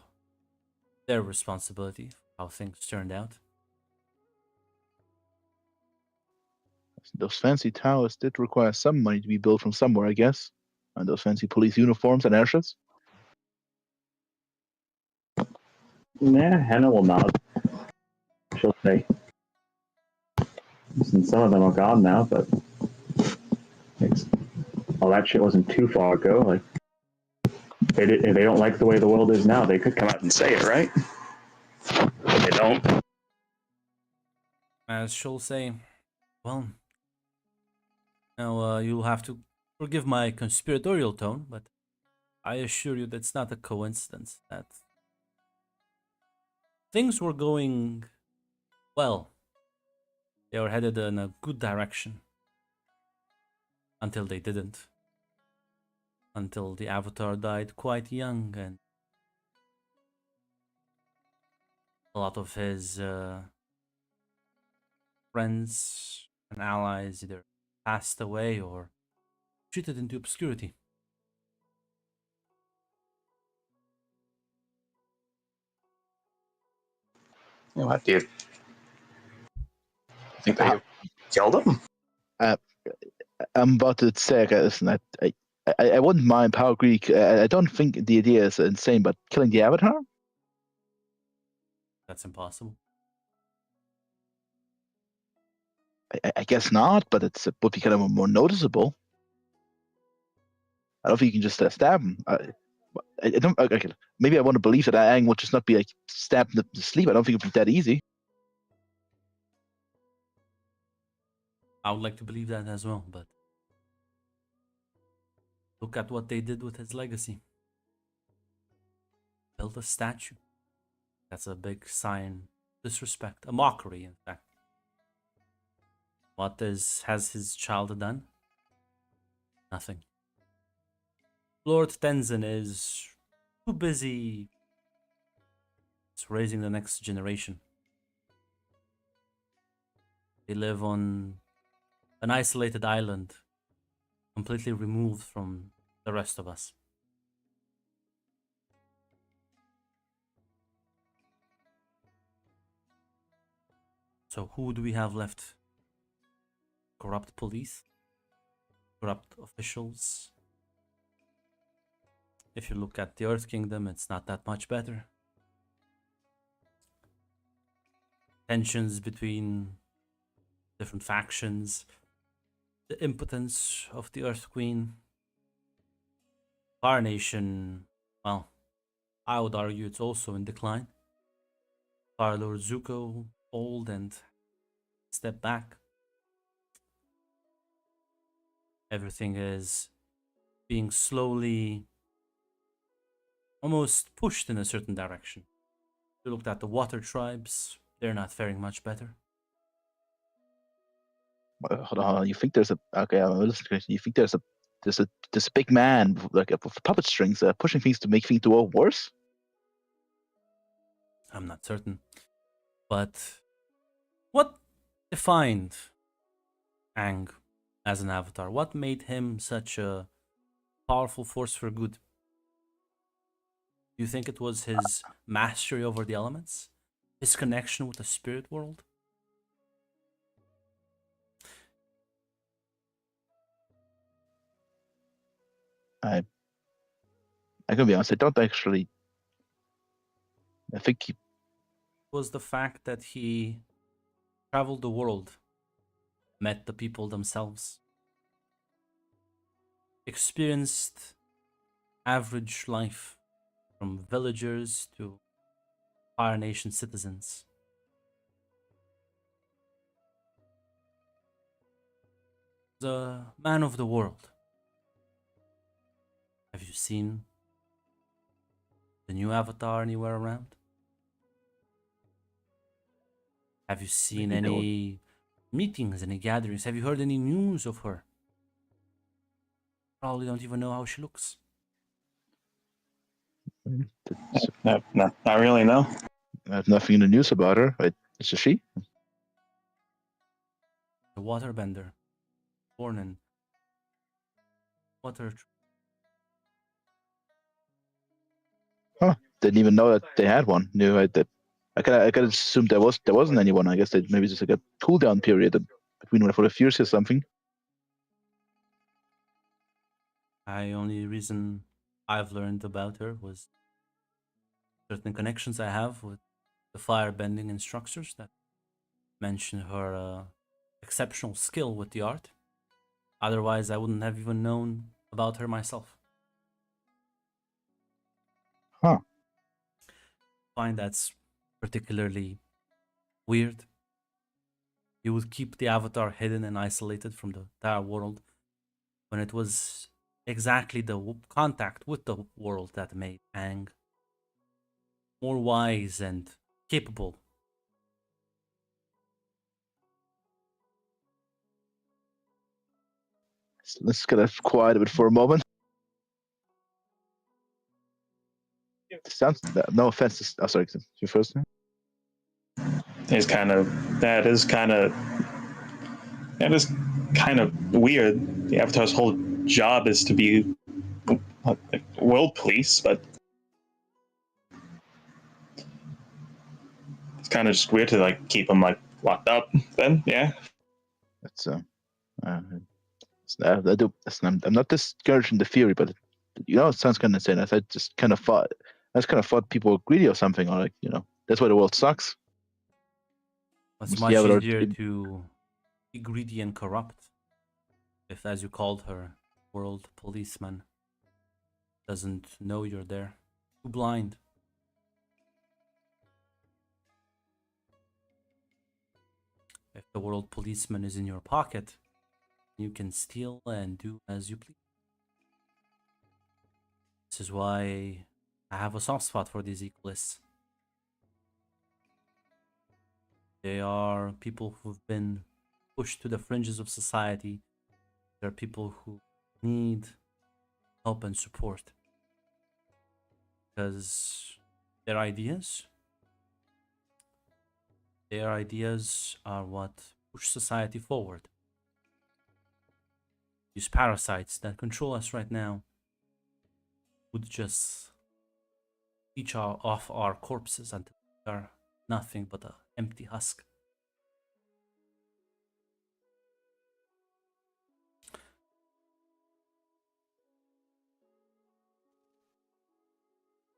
their responsibility for how things turned out. Those fancy towers did require some money to be built from somewhere, I guess. And those fancy police uniforms and airships. Yeah, Hannah will nod. She'll say, "Listen, some of them are gone now, but all that shit wasn't too far ago. Like, if they don't like the way the world is now, they could come out and say it, right? But they don't. As she'll say, well, now you'll have to forgive my conspiratorial tone, but I assure you that's not a coincidence that things were going well. They were headed in a good direction until they didn't. Until the Avatar died quite young and a lot of his friends and allies either passed away or retreated into obscurity. What do you think they killed him? I'm about to say, okay, listen, I wouldn't mind Power Greek. I don't think the idea is insane, but killing the Avatar? That's impossible. I guess not, but it would be kind of more noticeable. I don't think you can just stab him. I don't. Okay, maybe I want to believe that Aang would just not be like stabbed to sleep. I don't think it'd be that easy. I would like to believe that as well, but look at what they did with his legacy. Build a statue. That's a big sign of disrespect, a mockery, in fact. What has his child done? Nothing. Lord Tenzin is too busy raising the next generation. They live on an isolated island, completely removed from the rest of us. So who do we have left? Corrupt police? Corrupt officials? If you look at the Earth Kingdom, it's not that much better. Tensions between different factions, the impotence of the Earth Queen. Our nation, well, I would argue it's also in decline. Our Lord Zuko, old and step back. Everything is being slowly almost pushed in a certain direction. If you looked at the water tribes, they're not faring much better. Hold on, you think there's a okay? I'm listening. You think there's this big man like with puppet strings pushing things to make things do worse? I'm not certain, but What defined Aang as an avatar? What made him such a powerful force for good? Do you think it was his mastery over the elements? His connection with the spirit world? I can be honest. I don't actually. I think he, Was the fact that he traveled the world, met the people themselves, experienced average life from villagers to Fire Nation citizens. The man of the world. Have you seen the new avatar anywhere around? Have you seen Maybe no. any meetings, any gatherings? Have you heard any news of her? Probably don't even know how she looks. Not really, no. I have nothing in the news about her. It's a she. The waterbender, born in water. Didn't even know that they had one. Knew I could assume there wasn't anyone. I guess they maybe just like a cooldown period between for the fierce or something. The only reason I've learned about her was certain connections I have with the firebending instructors that mention her exceptional skill with the art. Otherwise, I wouldn't have even known about her myself. Huh. Find that's particularly weird. You would keep the avatar hidden and isolated from the entire world when it was exactly the contact with the world that made Aang more wise and capable. Let's get quiet a bit for a moment. Sounds no offense. Oh, sorry. You first. It's kind of that is kind of weird. The Avatar's whole job is to be world police, but it's kind of just weird to like keep him like locked up. Then yeah, That's I do. I'm not discouraging the theory, but it sounds kind of insane. I just kind of thought people were greedy or something, or like that's why the world sucks. It's It's much the avatar- easier to be greedy and corrupt if, as you called her, world policeman doesn't know you're there. Too blind. If the world policeman is in your pocket, you can steal and do as you please. This is why I have a soft spot for these equalists. They are people who've been pushed to the fringes of society. They're people who need help and support. Because their ideas are what push society forward. These parasites that control us right now would just each off our corpses until we are nothing but an empty husk.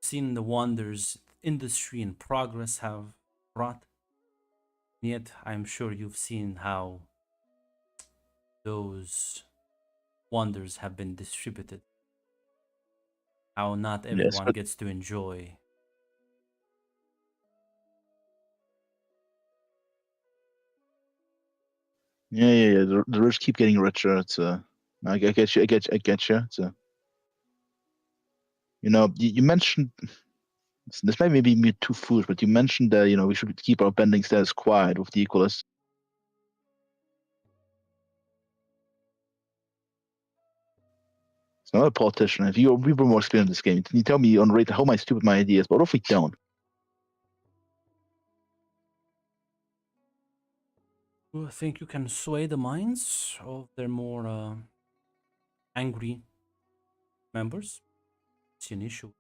Seen the wonders industry and progress have brought, yet I'm sure you've seen how those wonders have been distributed. How not everyone gets to enjoy. Yeah. The rich keep getting richer. It's I get you. I get you. It's you mentioned this may be too foolish, but you mentioned that we should keep our bending status quiet with the equalists. It's not a politician. If we were more experienced in this game, can you tell me on rate how stupid my idea is? But what if we don't? I think you can sway the minds of their more angry members. It's an issue.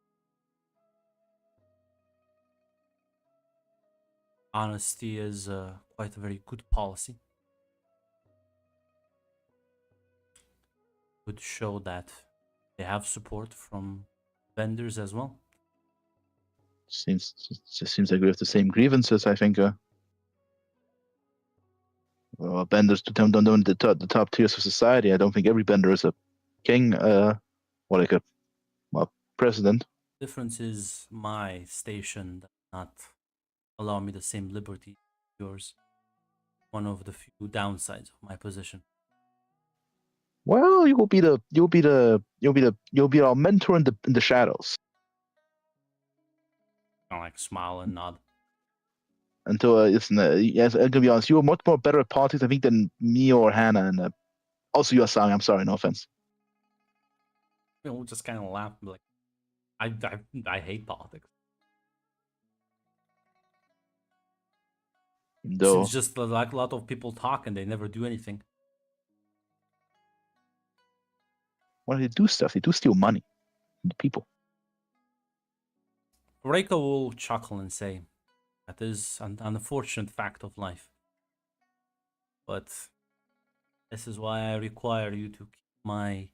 Honesty is quite a very good policy. Would show that they have support from vendors as well. Seems like we have the same grievances. I think. Well, benders to down the top tiers of society. I don't think every bender is a king, or like a president. Difference is my station does not allow me the same liberty as yours. One of the few downsides of my position. Well, you'll be our mentor in the shadows. I like smile and nod. Until yes, I'm gonna be honest, you are much more better at politics, I think, than me or Hannah, and also you are Sami. I'm sorry, no offense. We'll just kind of laugh, like, I hate politics. Though, It's just like a lot of people talk and they never do anything. when they do stuff, they do steal money from the people. Reiko will chuckle and say, that is an unfortunate fact of life. But this is why I require you to keep my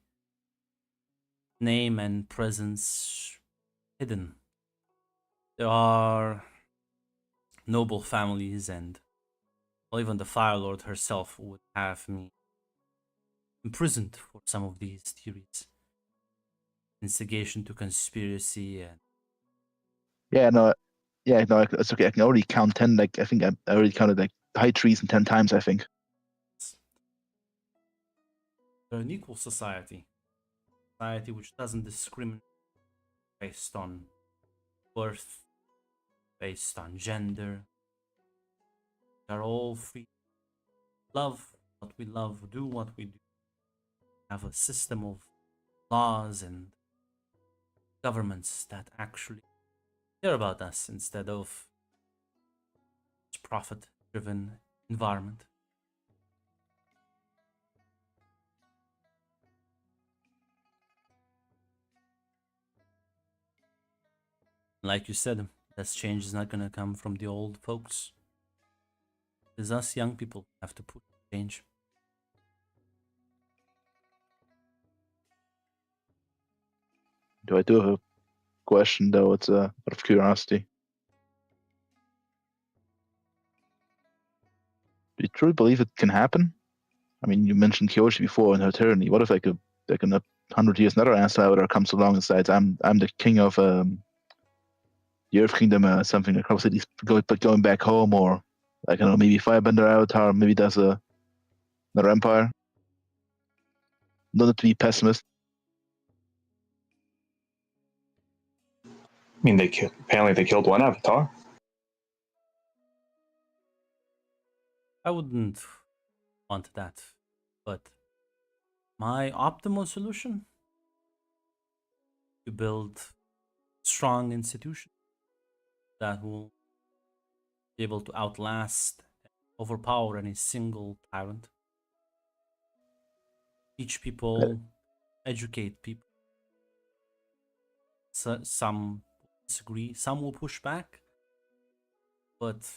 name and presence hidden. There are noble families, and well, even the Fire Lord herself would have me imprisoned for some of these theories. Instigation to conspiracy and No, it's okay. I can already count 10. Like, I think I already counted like high treason 10 times. I think. an equal society which doesn't discriminate based on birth, based on gender. They're all free. Love what we love, do what we do. Have a system of laws and governments that actually care about us instead of profit-driven environment. Like you said, this change is not gonna come from the old folks. It's us young people have to push change. I do have a question though? It's out of curiosity. Do you truly believe it can happen? I mean, you mentioned Kyoshi before and her tyranny. What if like in 100 years another Outsider comes along and decides I'm the king of the Earth Kingdom, something like cities going back home, or like, I don't know, maybe Firebender Avatar, maybe does another empire. Not to be pessimist. I mean, apparently they killed one Avatar. I wouldn't want that, but my optimal solution: to build strong institutions that will be able to outlast and overpower any single tyrant. Teach people, educate people. So, some disagree, some will push back, but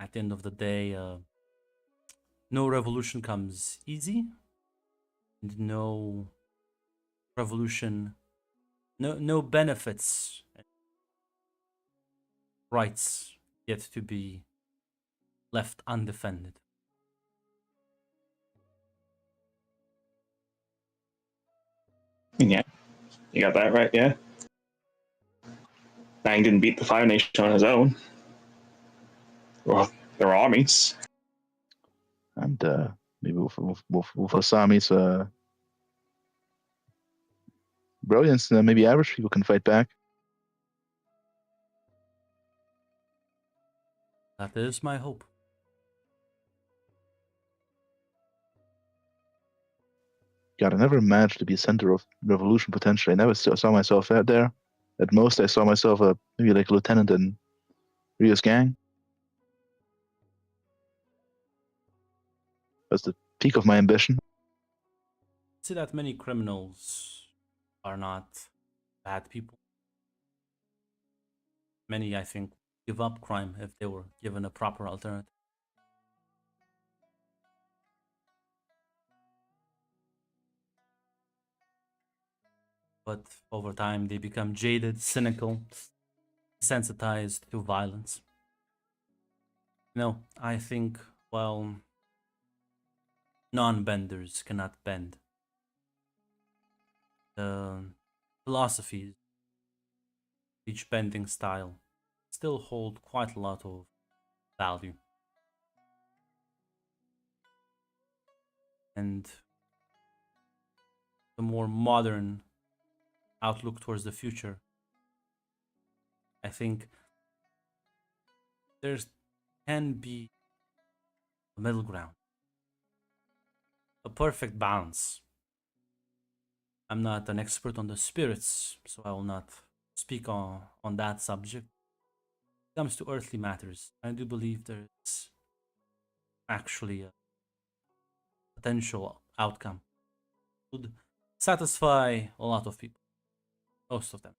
at the end of the day, no revolution comes easy, and no revolution, no benefits, rights yet to be left undefended. Yeah, you got that right, yeah. Aang didn't beat the Fire Nation on his own. Well, their armies. And maybe with Asami's brilliance, maybe average people can fight back. That is my hope. God, I never managed to be a center of revolution potentially. I never saw myself out there. At most, I saw myself maybe like a lieutenant in Rio's gang. That's the peak of my ambition. See that many criminals are not bad people. Many, I think, give up crime if they were given a proper alternative. But over time, they become jaded, cynical, sensitized to violence. I think, well, non-benders cannot bend. The philosophies, each bending style, still hold quite a lot of value. And the more modern outlook towards the future, I think there can be a middle ground, a perfect balance. I'm not an expert on the spirits, so I will not speak on that subject. When it comes to earthly matters, I do believe there is actually a potential outcome would satisfy a lot of people, most of them.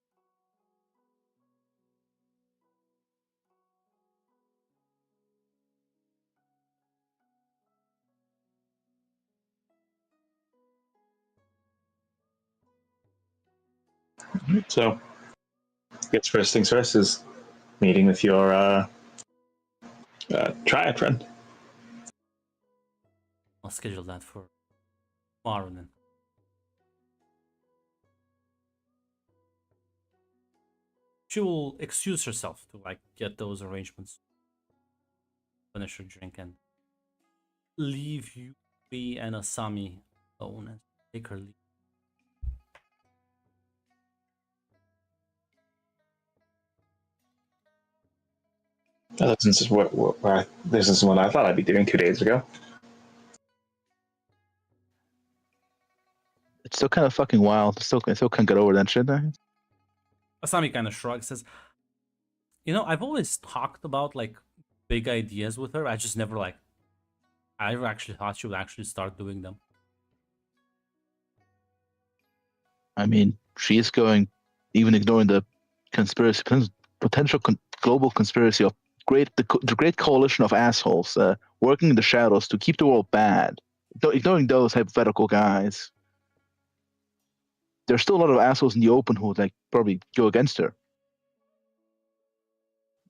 So, I guess first things first is meeting with your triad friend. I'll schedule that for tomorrow then. She will excuse herself to get those arrangements, finish her drink, and leave you, me, and Asami alone and take her leave. This is this is what I thought I'd be doing 2 days ago. It's still kind of fucking wild. I still can't get over that shit. Asami kind of shrugs, says, I've always talked about big ideas with her. I just never I never actually thought she would actually start doing them. I mean, she is going, even ignoring the conspiracy, potential global conspiracy of the great coalition of assholes working in the shadows to keep the world bad. Ignoring those hypothetical guys, there's still a lot of assholes in the open who would probably go against her.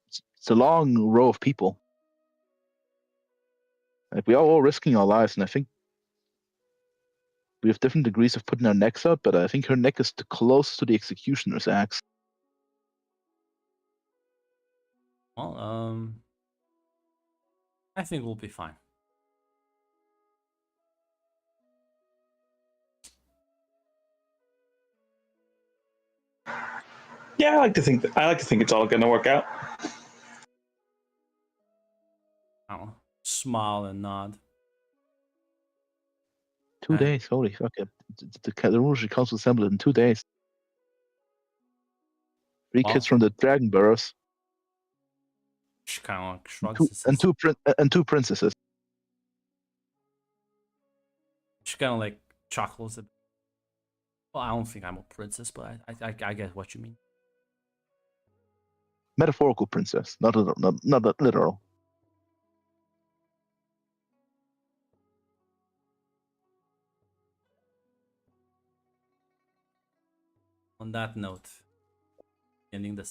It's a long row of people. We are all risking our lives, and I think we have different degrees of putting our necks out, but I think her neck is the closest to the executioner's axe. Well, I think we'll be fine. Yeah, I like to think it's all going to work out. I'll smile and nod. 2 days, holy fuck! The Rouge Council assembled in 2 days. 3 kids from the Dragon Burrows. She kind of shrugs. And two princesses. She kind of chuckles a bit. Well, I don't think I'm a princess, but I get what you mean. Metaphorical princess, not that literal. On that note, ending the session.